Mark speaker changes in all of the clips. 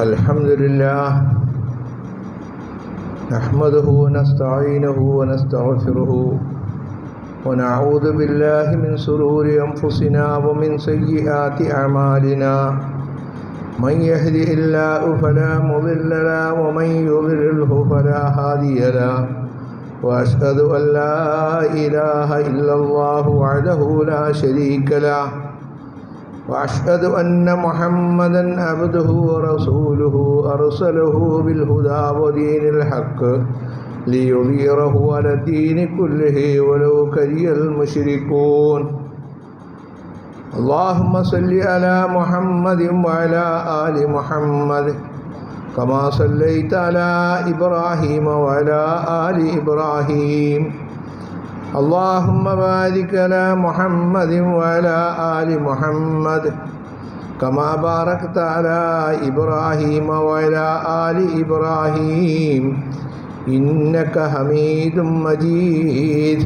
Speaker 1: الحمد لله نحمده ونستعينه ونستغفره ونعوذ بالله من شرور أنفسنا ومن سيئات أعمالنا من يهده الله فلا مضل له ومن يضلله فلا هادي له وأشهد أن لا إله إلا الله وحده لا شريك له وأشهد أن محمدًا عبده ورسوله أرسله بالهدى ودين الحق ليظهره على الدين كله ولو كره المشركون اللهم صل على محمد وعلى آل محمد كما صليت على إبراهيم وعلى آل إبراهيم اللهم بارك على محمد وعلى آل محمد كما باركت على إبراهيم وعلى آل إبراهيم إنك حميد مجيد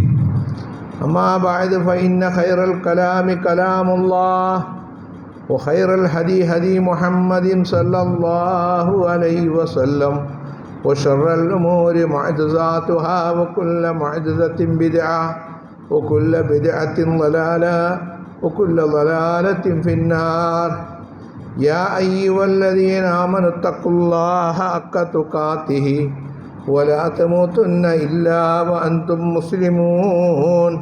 Speaker 1: أما بعد فإن خير الكلام كلام الله وخير الهدي هدي محمد صلى الله عليه وسلم وشر الأمور محدثاتها وكل محدثة بدعة وكل بدعة ضلالة وكل ضلالة في النار يا أيها الذين آمنوا اتقوا الله حق تقاته ولا تموتن إلا وأنتم مسلمون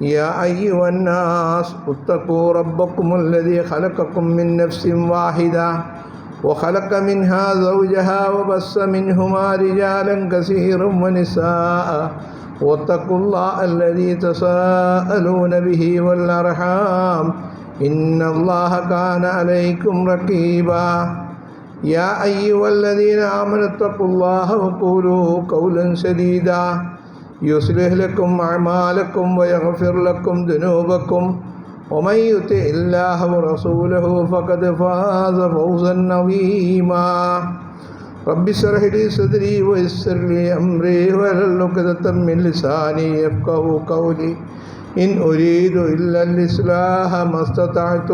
Speaker 1: يا أيها الناس اتقوا ربكم الذي خلقكم من نفس واحدة وخلق منها زوجها وبث منهما رجالا كثيرا ونساء واتقوا الله الذي تساءلون به والأرحام إن الله كان عليكم رقيبا يا أيها الذين آمنوا اتقوا الله وقولوا قولا سديدا يصلح لكم أعمالكم ويغفر لكم ذنوبكم ومن يطع الله ورسوله فقد فاز فوزا عظيما رب اشرح لي صدري ويسر لي أمري واحلل عقدة من لساني يفقهوا قولي إن أريد إلا الإصلاح ما استطعت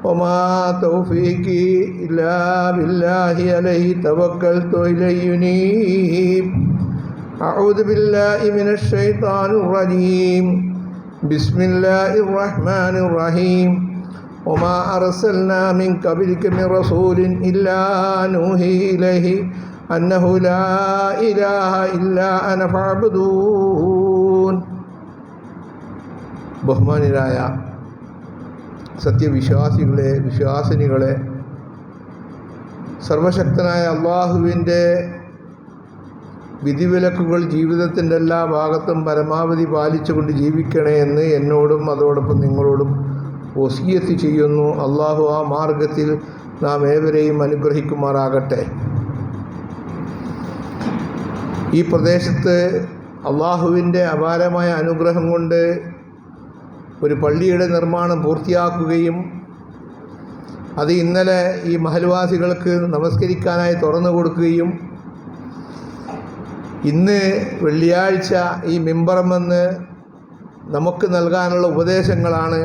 Speaker 1: وما توفيقي إلا بالله عليه توكلت إليه ينيب أعوذ بالله من الشيطان الرجيم بسم الله الرحمن الرحيم وما أرسلنا من قبلك من رسول إلا نوحي إليه أنه لا إله إلا أنا فاعبدون ബഹുമാനിരായ സത്യവിശ്വാസികളെ വിശ്വാസിനികളെ സർവശക്തനായ അള്ളാഹുവിൻ്റെ വിധിവിലക്കുകൾ ജീവിതത്തിൻ്റെ എല്ലാ ഭാഗത്തും പരമാവധി പാലിച്ചുകൊണ്ട് ജീവിക്കണേ എന്ന് എന്നോടും അതോടൊപ്പം നിങ്ങളോടും വസിയത്ത് ചെയ്യുന്നു. അള്ളാഹു ആ മാർഗത്തിൽ നാം ഏവരെയും അനുഗ്രഹിക്കുമാറാകട്ടെ. ഈ പ്രദേശത്ത് അള്ളാഹുവിൻ്റെ അപാരമായ അനുഗ്രഹം കൊണ്ട് ഒരു പള്ളിയുടെ നിർമ്മാണം പൂർത്തിയാക്കുകയും അത് ഇന്നലെ ഈ മഹൽവാസികൾക്ക് നമസ്കരിക്കാനായി തുറന്നു കൊടുക്കുകയും ഇന്ന് വെള്ളിയാഴ്ച ഈ മിമ്പറമെന്ന് നമുക്ക് നൽകാനുള്ള ഉപദേശങ്ങളാണ്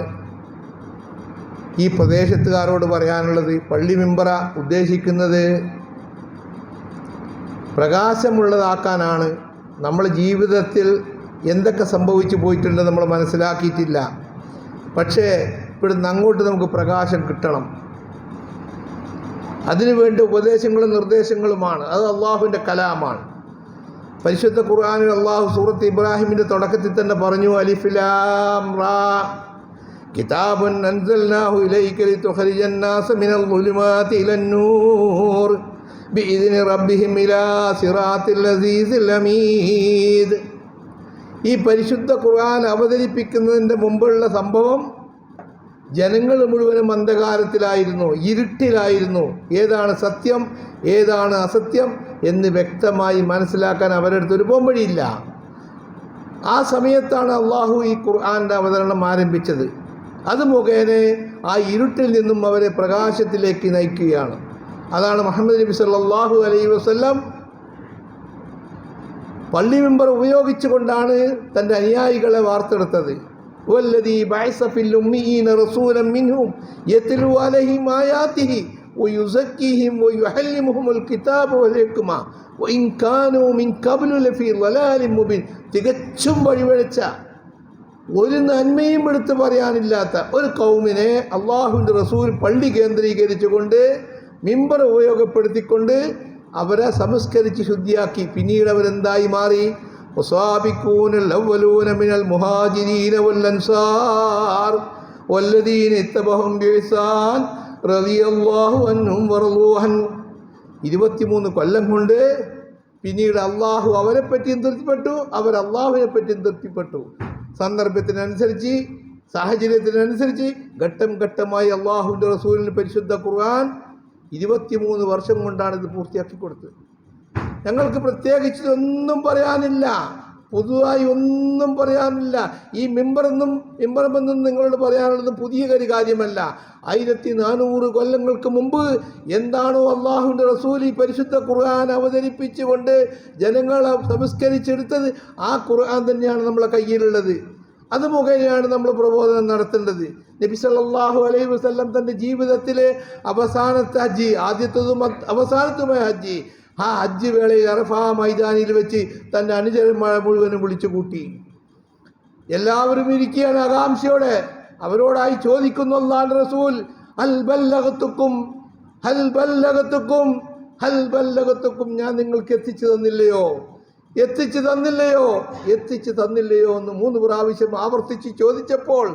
Speaker 1: ഈ പ്രദേശത്തുകാരോട് പറയാനുള്ളത്. പള്ളി മിമ്പറ ഉദ്ദേശിക്കുന്നത് പ്രകാശമുള്ളതാക്കാനാണ്. നമ്മൾ ജീവിതത്തിൽ എന്തൊക്കെ സംഭവിച്ചു പോയിട്ടുണ്ട് നമ്മൾ മനസ്സിലാക്കിയിട്ടില്ല. പക്ഷേ ഇവിടുന്ന് അങ്ങോട്ട് നമുക്ക് പ്രകാശം കിട്ടണം. അതിനുവേണ്ട ഉപദേശങ്ങളും നിർദ്ദേശങ്ങളുമാണ്. അത് അള്ളാഹുവിൻ്റെ കലാമാണ്. പരിശുദ്ധ ഖുർആനിൽ അള്ളാഹു സൂറത്ത് ഇബ്രാഹിമിൻ്റെ തുടക്കത്തിൽ തന്നെ പറഞ്ഞു, അലിഫ് ലാം റാ കിതാബുൻ അൻസൽനാഹു ഇലൈക ലിതുഖ്രിജൻ നാസ മിനൽ ളുലുമാതി ഇലൻ നൂർ ബിഇദ്നി റബ്ബിഹിം ഇലാ സിറാത്തിൽ അസീസിൽ ഹമീദ്. ഈ പരിശുദ്ധ ഖുർആൻ അവതരിപ്പിക്കുന്നതിൻ്റെ മുമ്പുള്ള സംഭവം ജനങ്ങൾ മുഴുവനും അന്ധകാരത്തിലായിരുന്നു, ഇരുട്ടിലായിരുന്നു. ഏതാണ് സത്യം ഏതാണ് അസത്യം എന്ന് വ്യക്തമായി മനസ്സിലാക്കാൻ അവരുടെ അടുത്തൊരു പോംവഴിയില്ല. ആ സമയത്താണ് അള്ളാഹു ഈ ഖുർആൻ്റെ അവതരണം ആരംഭിച്ചത്. അത് മുഖേന ആ ഇരുട്ടിൽ നിന്നും അവരെ പ്രകാശത്തിലേക്ക് നയിക്കുകയാണ്. അതാണ് മുഹമ്മദ് നബി സല്ലല്ലാഹു അലൈഹി വസല്ലം പള്ളി മെമ്പർ ഉപയോഗിച്ചുകൊണ്ടാണ് തൻ്റെ അനുയായികളെ വാർത്തെടുത്തത്. والذي بعث في الأميين رسولا منهم يتلو عليهم آياته വയുസക്കിഹിം വയുഅല്ലിമുഹുൽ കിതാബ വൽ ഹിക്മ വഇൻ കാനൂ മിൻ ഖബ്ലു ലഫീ ളലാലിൻ മുബീൻ. തികച്ചും വഴിവഴച്ച, ഒരു നന്മയും എടുത്തു പറയാനില്ലാത്ത ഒരു കൗമിനെ അള്ളാഹുവിൻ്റെ റസൂൽ പള്ളി കേന്ദ്രീകരിച്ചുകൊണ്ട് മിമ്പർ ഉപയോഗപ്പെടുത്തിക്കൊണ്ട് അവരെ സംസ്കരിച്ച് ശുദ്ധിയാക്കി. പിന്നീട് അവരെന്തായി മാറി? വസാബിഖൂനൽ അവ്വലൂന മിനൽ മുഹാജിരീന വൽ അൻസാർ വല്ലദീന ഇത്തബഅഹും ബിഇഹ്സാൻ റളിയല്ലാഹു അൻഹും വറളൂ അൻഹു. 23 കൊല്ലം കൊണ്ട് പിന്നീട് അള്ളാഹു അവരെപ്പറ്റിയും തൃപ്തിപ്പെട്ടു, അവർ അള്ളാഹുവിനെ പറ്റിയും തൃപ്തിപ്പെട്ടു. സന്ദർഭത്തിനനുസരിച്ച്, സാഹചര്യത്തിനനുസരിച്ച് ഘട്ടം ഘട്ടമായി അള്ളാഹുവിൻ്റെ റസൂലിന് പരിശുദ്ധ ഖുർആൻ 23 വർഷം കൊണ്ടാണ് ഇത് പൂർത്തിയാക്കി കൊടുത്തത്. ഞങ്ങൾക്ക് പ്രത്യേകിച്ച് ഒന്നും പറയാനില്ല, പൊതുവായി ഒന്നും പറയാനില്ല. ഈ മിമ്പറമെന്നും നിങ്ങളോട് പറയാനുള്ളത് പുതിയ ഒരു കാര്യമല്ല. 1400 കൊല്ലങ്ങൾക്ക് മുമ്പ് എന്താണോ അള്ളാഹുവിൻ്റെ റസൂൽ ഈ പരിശുദ്ധ ഖുർആൻ അവതരിപ്പിച്ചുകൊണ്ട് ജനങ്ങളെ സംസ്കരിച്ചെടുത്തത്, ആ ഖുർആൻ തന്നെയാണ് നമ്മളെ കയ്യിലുള്ളത്. അത് മുഖേനയാണ് നമ്മൾ പ്രബോധനം നടത്തേണ്ടത്. നബി സല്ലല്ലാഹു അലൈഹി വസല്ലം തൻ്റെ ജീവിതത്തിലെ അവസാനത്തെ ഹജ്ജ്, ആദ്യത്തതും അവസാനത്തുമായ ഹജ്ജ്, ആ ഹജ്ജ് വേളയിൽ അറഫാ മൈതാനിയിൽ വെച്ച് തൻ്റെ അനുചരന്മാരെ മുഴുവനും വിളിച്ചു കൂട്ടി. എല്ലാവരും ഇരിക്കുകയാണ് ആകാംക്ഷയോടെ. അവരോടായി ചോദിക്കുന്നു അല്ലാഹുവിൻ്റെ റസൂൽ, ഹൽ ബല്ലഗതുക്കും ഹൽ ബല്ലഗതുക്കും ഹൽ ബല്ലഗതുക്കും, ഞാൻ നിങ്ങൾക്ക് എത്തിച്ചു തന്നില്ലയോ എന്ന് 3 പ്രാവശ്യം ആവർത്തിച്ച് ചോദിച്ചപ്പോൾ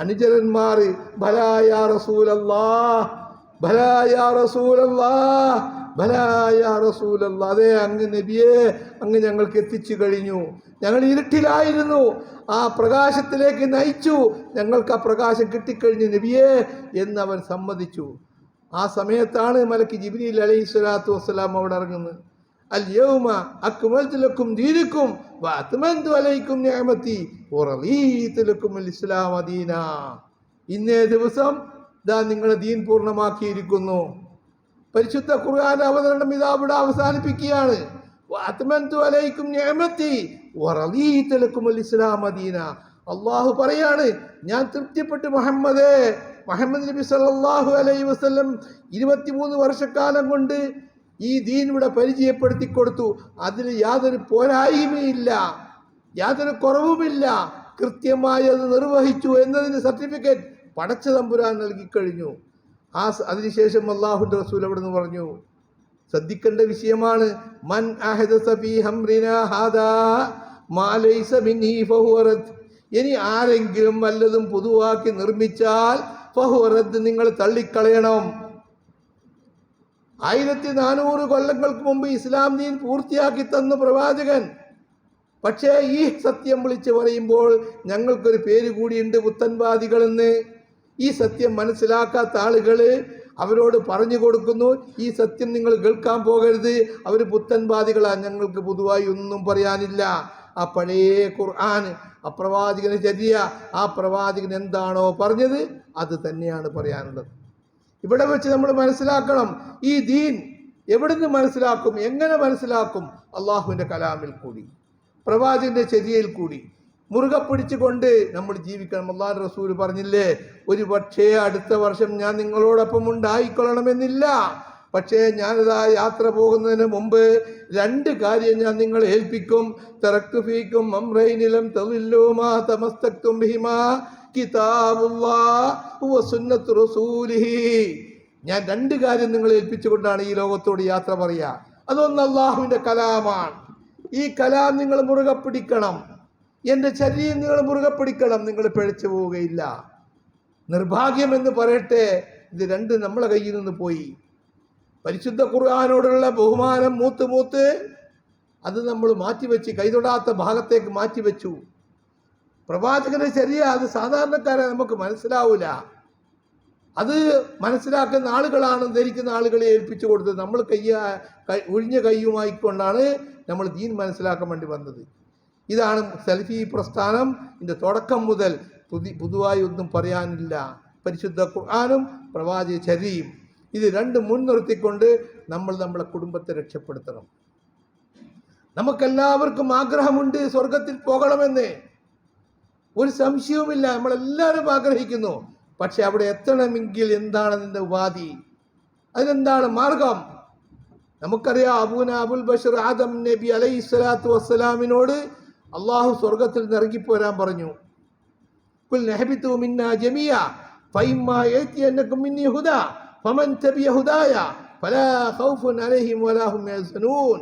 Speaker 1: അനുചരന്മാർ ഭലാ യാ റസൂലല്ലാഹ്, ഭലാ യാ റസൂലല്ലാഹ്, ഭലാ യാ റസൂലല്ലാഹ്, അതെ അങ്ങ് നബിയേ, അങ്ങ് ഞങ്ങൾക്ക് എത്തിച്ചു കഴിഞ്ഞു. ഞങ്ങൾ ഇരുട്ടിലായിരുന്നു, ആ പ്രകാശത്തിലേക്ക് നയിച്ചു, ഞങ്ങൾക്ക് ആ പ്രകാശം കിട്ടിക്കഴിഞ്ഞു നബിയേ എന്നവൻ സമ്മതിച്ചു. ആ സമയത്താണ് മലക്ക് ജിബ്രീൽ അലൈഹിസ്സലാത്തു വസ്സലാം അവിടെ ഇറങ്ങുന്നത്. അൽ യൗമ അക്മൽതു ലക്കും ദീനക്കും വഅത്മംതു അലൈക്കും നിഅമതി വറദീതു ലക്കും അൽ ഇസ്ലാമ ദീന. ഇന്നേ ദിവസം ദാ നിങ്ങളുടെ ദീൻ പൂർണ്ണമാക്കിയിരിക്കുന്നു. പരിശുദ്ധ ഖുർആൻ അവതരണം ഇതാ ഇവിടെ അവസാനിപ്പിക്കുകയാണ്. വഅത്മംതു അലൈക്കും നിഅമതി വറദീതു ലക്കും അൽ ഇസ്ലാമ ദീന. അല്ലാഹു പറയാണ്, ഞാൻ തൃപ്തിപ്പെട്ടു മുഹമ്മദ് നബി സല്ലല്ലാഹു അലൈഹി വസല്ലം 23 വർഷക്കാലം കൊണ്ട് ഈ ദീൻ ഇവിടെ പരിചയപ്പെടുത്തി കൊടുത്തു. അതിൽ യാതൊരു പോരായ്മയില്ല, യാതൊരു കുറവുമില്ല, കൃത്യമായി അത് നിർവഹിച്ചു എന്നതിന് സർട്ടിഫിക്കറ്റ് പടച്ച തമ്പുരാൻ നൽകിക്കഴിഞ്ഞു. അതിനുശേഷം അല്ലാഹുവിൻ്റെ റസൂൽ അവിടെ നിന്ന് പറഞ്ഞു, ശ്രദ്ധിക്കേണ്ട വിഷയമാണ്, മൻ അഹദസ ഫീ അംറിനാ ഹാദാ മാ ലൈസ മിൻഹി ഫഹുവ റദ്ദ്. ഇനി ആരെങ്കിലും വല്ലതും പൊതുവാക്കി നിർമ്മിച്ചാൽ ഫഹുവ റദ്ദ്, നിങ്ങൾ തള്ളിക്കളയണം. 1400 കൊല്ലങ്ങൾക്ക് മുമ്പ് ഇസ്ലാം ദീൻ പൂർത്തിയാക്കി തന്ന പ്രവാചകൻ. പക്ഷേ ഈ സത്യം വിളിച്ച് പറയുമ്പോൾ ഞങ്ങൾക്കൊരു പേര് കൂടിയുണ്ട്, പുത്തൻവാദികളെന്ന്. ഈ സത്യം മനസ്സിലാക്കാത്ത ആളുകൾ അവരോട് പറഞ്ഞു കൊടുക്കുന്നു, ഈ സത്യം നിങ്ങൾ കേൾക്കാൻ പോകരുത്, അവർ പുത്തൻവാദികളാണ്, ഞങ്ങൾക്ക് പൊതുവായി ഒന്നും പറയാനില്ല. ആ പഴയ ഖുർആൻ, ആ പ്രവാചകന് ചര്യ, ആ പ്രവാചകൻ എന്താണോ പറഞ്ഞത് അത് തന്നെയാണ് പറയാനുള്ളത്. ഇവിടെ വെച്ച് നമ്മൾ മനസ്സിലാക്കണം, ഈ ദീൻ എവിടുന്ന് മനസ്സിലാക്കും, എങ്ങനെ മനസ്സിലാക്കും? അള്ളാഹുവിൻ്റെ കലാമിൽ കൂടി, പ്രവാചകൻ്റെ ചര്യയിൽ കൂടി മുറുകെ പിടിച്ചുകൊണ്ട് നമ്മൾ ജീവിക്കണം. അള്ളാഹുവിൻ്റെ റസൂൽ പറഞ്ഞില്ലേ, ഒരു പക്ഷേ അടുത്ത വർഷം ഞാൻ നിങ്ങളോടൊപ്പം ഉണ്ടായിക്കൊള്ളണമെന്നില്ല, പക്ഷേ ഞാനിതാ യാത്ര പോകുന്നതിന് മുമ്പ് 2 കാര്യം ഞാൻ നിങ്ങളെ ഏൽപ്പിക്കും. തറക്തു ഫീക്കും അംറൈനിലം തളില്ലൂ മാ തമസ്തക്തും ബിഹിമാ കിതാബുല്ലാഹ് വ സുന്നത്തു റസൂലിഹി. ഞാൻ 2 കാര്യം നിങ്ങളെ ഏൽപ്പിച്ചുകൊണ്ടാണ് ഈ ലോകത്തോട് യാത്ര പറയുക. അതൊന്ന് അള്ളാഹുവിൻ്റെ കലാമാണ്. ഈ കലാം നിങ്ങൾ മുറുകെ പിടിക്കണം, എൻ്റെ ശരീരം നിങ്ങൾ മുറുകെ പിടിക്കണം, നിങ്ങൾ പിഴച്ചു പോവുകയില്ല. നിർഭാഗ്യമെന്ന് പറയട്ടെ, ഇത് 2 നമ്മളെ കയ്യിൽ നിന്ന് പോയി. പരിശുദ്ധ ഖുർആനോടുള്ള ബഹുമാനം മൂത്ത് അത് നമ്മൾ മാറ്റിവെച്ച്, കൈതൊടാത്ത ഭാഗത്തേക്ക് മാറ്റിവെച്ചു. പ്രവാചകന്റെ ശരിയ അത് സാധാരണക്കാരെ നമുക്ക് മനസ്സിലാവില്ല. അത് മനസ്സിലാക്കുന്ന ആളുകളാണ്, ധരിക്കുന്ന ആളുകളെ ഏൽപ്പിച്ചു കൊടുത്തത്. നമ്മൾ ഒഴിഞ്ഞ കയ്യുമായിക്കൊണ്ടാണ് നമ്മൾ ദീൻ മനസ്സിലാക്കാൻ വേണ്ടി വന്നത്. ഇതാണ് സലഫി പ്രസ്ഥാനം. ഇതിൻ്റെ തുടക്കം മുതൽ പുതുവായി ഒന്നും പറയാനില്ല. പരിശുദ്ധ ഖുർആനും പ്രവാചക ചര്യയും, ഇത് 2 മുൻനിർത്തിക്കൊണ്ട് നമ്മൾ നമ്മളെ കുടുംബത്തെ രക്ഷപ്പെടുത്തണം. നമുക്കെല്ലാവർക്കും ആഗ്രഹമുണ്ട് സ്വർഗത്തിൽ പോകണമെന്ന്, ഒരു സംശയവുമില്ല, നമ്മളെല്ലാവരും ആഗ്രഹിക്കുന്നു. പക്ഷെ അവിടെ എത്തണമെങ്കിൽ എന്താണ് അതിൻ്റെ ഉപാധി? അതിനെന്താണ് മാർഗം? നമുക്കറിയാം, അബുൽ ബഷർ ആദം നബി അലൈഹി സ്വലാത്തു വസ്സലാമിനോട് അള്ളാഹു സ്വർഗത്തിൽ നിന്ന് ഇറങ്ങിപ്പോരാൻ പറഞ്ഞു. ഖുൽ നഹ്ബിതു മിന്നാ ജമീഅ ഫഇമ്മാ യഅതിയന്നകും മിന്നി ഹുദാ ഫമൻ തബിയ ഹുദായ ഫലാ ഖൗഫുൻ അലൈഹിം വലാ ഹും യഹ്സനൂൻ.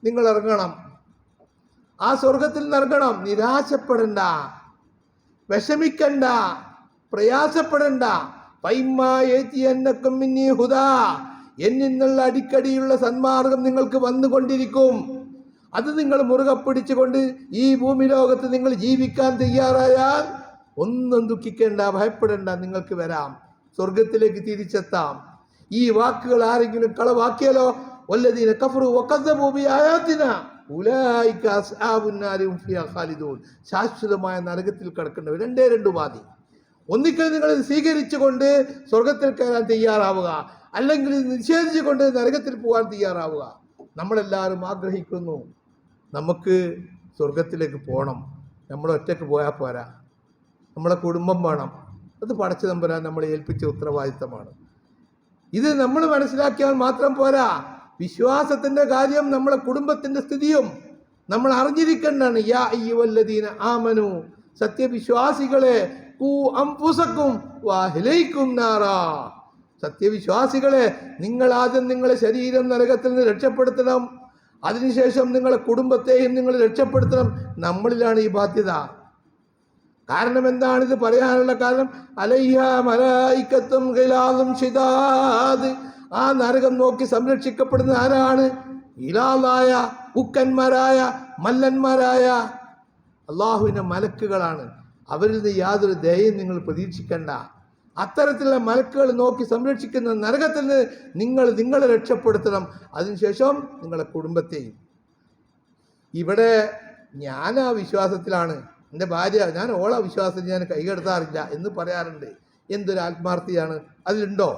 Speaker 1: നിങ്ങൾ ഇറങ്ങണം, ആ സ്വർഗത്തിൽ നിന്ന് ഇറങ്ങണം. നിരാശപ്പെടണ്ട, വിഷമിക്കണ്ട, പ്രയാസപ്പെടണ്ട. ഫഇമ്മാ യഅതിയന്നകും മിന്നി ഹുദാ, എന്നിൽ നിന്നുള്ള അടിക്കടിയുള്ള സന്മാർഗം നിങ്ങൾക്ക് വന്നുകൊണ്ടിരിക്കും. അത് നിങ്ങൾ മുറുകെ പിടിച്ചുകൊണ്ട് ഈ ഭൂമി ലോകത്ത് നിങ്ങൾ ജീവിക്കാൻ തയ്യാറായാൽ ഒന്നും ദുഃഖിക്കേണ്ട, ഭയപ്പെടേണ്ട, നിങ്ങൾക്ക് വരാം, സ്വർഗത്തിലേക്ക് തിരിച്ചെത്താം. ഈ വാക്കുകൾ ആരെങ്കിലും കളവാക്കിയാലോ, വല്ലദീന കഫറു വകദ്ദബൂ ബിആയാതിനാ ഉലൈക അസ്ഹാബുൻ നാരി ഹും ഫിഹാ ഖാലിദൂൻ. ശാശ്വതമായ നരകത്തിൽ കിടക്കുന്നവർ. രണ്ടേ രണ്ട് ഉപാധി. ഒന്നിക്കൽ നിങ്ങൾ ഇത് സ്വീകരിച്ചുകൊണ്ട് സ്വർഗത്തിൽ കയറാൻ തയ്യാറാവുക, അല്ലെങ്കിൽ ഇത് നിഷേധിച്ചുകൊണ്ട് നരകത്തിൽ പോകാൻ തയ്യാറാവുക. നമ്മളെല്ലാവരും ആഗ്രഹിക്കുന്നു നമുക്ക് സ്വർഗത്തിലേക്ക് പോകണം. നമ്മൾ ഒറ്റയ്ക്ക് പോയാൽ പോരാ, നമ്മളെ കുടുംബം വേണം. അത് പടച്ചു തമ്പുരാൻ നമ്മളെ ഏൽപ്പിച്ച ഉത്തരവാദിത്തമാണ്. ഇത് നമ്മൾ മനസ്സിലാക്കിയാൽ മാത്രം പോരാ. വിശ്വാസത്തിൻ്റെ കാര്യം, നമ്മളെ കുടുംബത്തിൻ്റെ സ്ഥിതിയും നമ്മൾ അറിഞ്ഞിരിക്കേണ്ടതാണ്. യാ അയ്യുഹല്ലദീന ആമനു, സത്യവിശ്വാസികളെ, ഖൂ അൻഫുസക്കും വഅഹ്ലീകും നാറാ, സത്യവിശ്വാസികളെ, നിങ്ങൾ ആദ്യം നിങ്ങളെ ശരീരം നരകത്തിൽ നിന്ന് രക്ഷപ്പെടുത്തണം, അതിനുശേഷം നിങ്ങളെ കുടുംബത്തെയും നിങ്ങൾ രക്ഷപ്പെടുത്തണം. നമ്മളിലാണ് ഈ ബാധ്യത. കാരണം എന്താണ് ഇത് പറയാനുള്ള കാരണം? അലൈഹാ മലായികത്തും ഗിലാദും ശിദാദ്, ആ നരകം നോക്കി സംരക്ഷിക്കപ്പെടുന്ന ആരാണ്? ഇലാലായ ഉക്കന്മാരായ മല്ലന്മാരായ അള്ളാഹുവിൻ്റെ മലക്കുകളാണ്. അവരിൽ നിന്ന് യാതൊരു ദയയും നിങ്ങൾ പ്രതീക്ഷിക്കേണ്ട. അത്തരത്തിലുള്ള മലക്കുകൾ നോക്കി സംരക്ഷിക്കുന്ന നരകത്തിൽ നിന്ന് നിങ്ങളെ രക്ഷപ്പെടുത്തണം, അതിനുശേഷം നിങ്ങളുടെ കുടുംബത്തെയും. ഇവിടെ ഞാൻ ആ വിശ്വാസത്തിലാണ്, എൻ്റെ ഭാര്യ, ഞാൻ ഓള വിശ്വാസത്തിൽ ഞാൻ കൈകടത്താറില്ല എന്ന് പറയാറുണ്ട്. എന്തൊരു ആത്മാർത്ഥിയാണ് അതിലുണ്ടോ?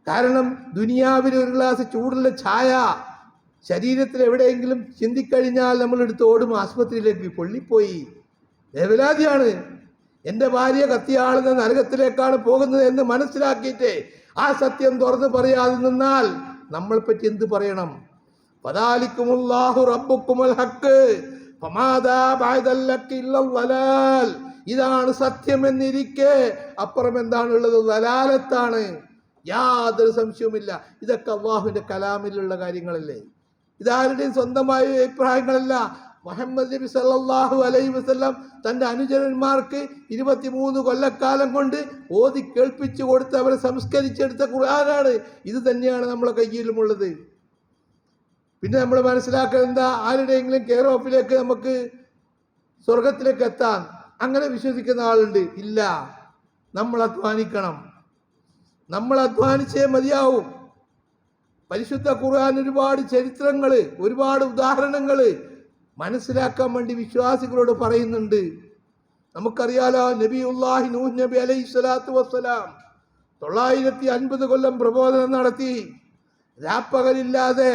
Speaker 1: കാരണം ദുനിയാവിൽ ഒരു ഗ്ലാസ് ചൂടുള്ള ചായ ശരീരത്തിൽ എവിടെയെങ്കിലും ചിന്തിക്കഴിഞ്ഞാൽ നമ്മളെടുത്ത് ഓടും ആശുപത്രിയിലേക്ക്. പൊള്ളിപ്പോയി, വേവലാതിയാണ്. എൻ്റെ ഭാര്യ കത്തിയാളുന്ന നരകത്തിലേക്കാണ് പോകുന്നത് എന്ന് മനസ്സിലാക്കിയിട്ട് ആ സത്യം തുറന്ന് പറയാതെ നിന്നാൽ നമ്മളെ പറ്റി എന്ത് പറയണം? ഫദാലിക്കുമുല്ലാഹു റബ്ബുക്കുമുൽ ഹഖ് ഫമാദാ ബഅദൽ ഹഖ് ഇല്ലൽ ദലാൽ. ഇതാണ് സത്യം എന്നിരിക്കെ അപ്പുറം എന്താണുള്ളത്? ദലാലത്താണ്, യാതൊരു സംശയവുമില്ല. ഇതൊക്കെ അല്ലാഹുവിൻ്റെ കലാമിലുള്ള കാര്യങ്ങളല്ലേ, ഇതാരുടെയും സ്വന്തമായ അഭിപ്രായങ്ങളല്ല. മുഹമ്മദ് നബി സല്ലല്ലാഹു അലൈഹി വസല്ലം തൻ്റെ അനുചരന്മാർക്ക് 23 കൊല്ലക്കാലം കൊണ്ട് ഓതി കേൾപ്പിച്ചു കൊടുത്ത് അവരെ സംസ്കരിച്ചെടുത്ത ഖുർആനാണ്. ഇത് തന്നെയാണ് നമ്മളെ കയ്യിലുമുള്ളത്. പിന്നെ നമ്മൾ മനസ്സിലാക്കുന്നത് എന്താ? ആരുടെയെങ്കിലും കെയർ ഓഫിലേക്ക് നമുക്ക് സ്വർഗത്തിലേക്ക് എത്താൻ അങ്ങനെ വിശ്വസിക്കുന്ന ആളുണ്ട്? ഇല്ല. നമ്മൾ അധ്വാനിക്കണം, നമ്മൾ അധ്വാനിച്ചേ മതിയാവും. പരിശുദ്ധ ഖുർആൻ ഒരുപാട് ചരിത്രങ്ങൾ, ഒരുപാട് ഉദാഹരണങ്ങൾ മനസ്സിലാക്കാൻ വേണ്ടി വിശ്വാസികളോട് പറയുന്നുണ്ട്. നമുക്കറിയാലോ, നബിയുല്ലാഹി നൂഹ് നബി അലൈഹി സ്വലാത്തു വസ്സലാം 950 കൊല്ലം പ്രബോധനം നടത്തി. രാപ്പകലില്ലാതെ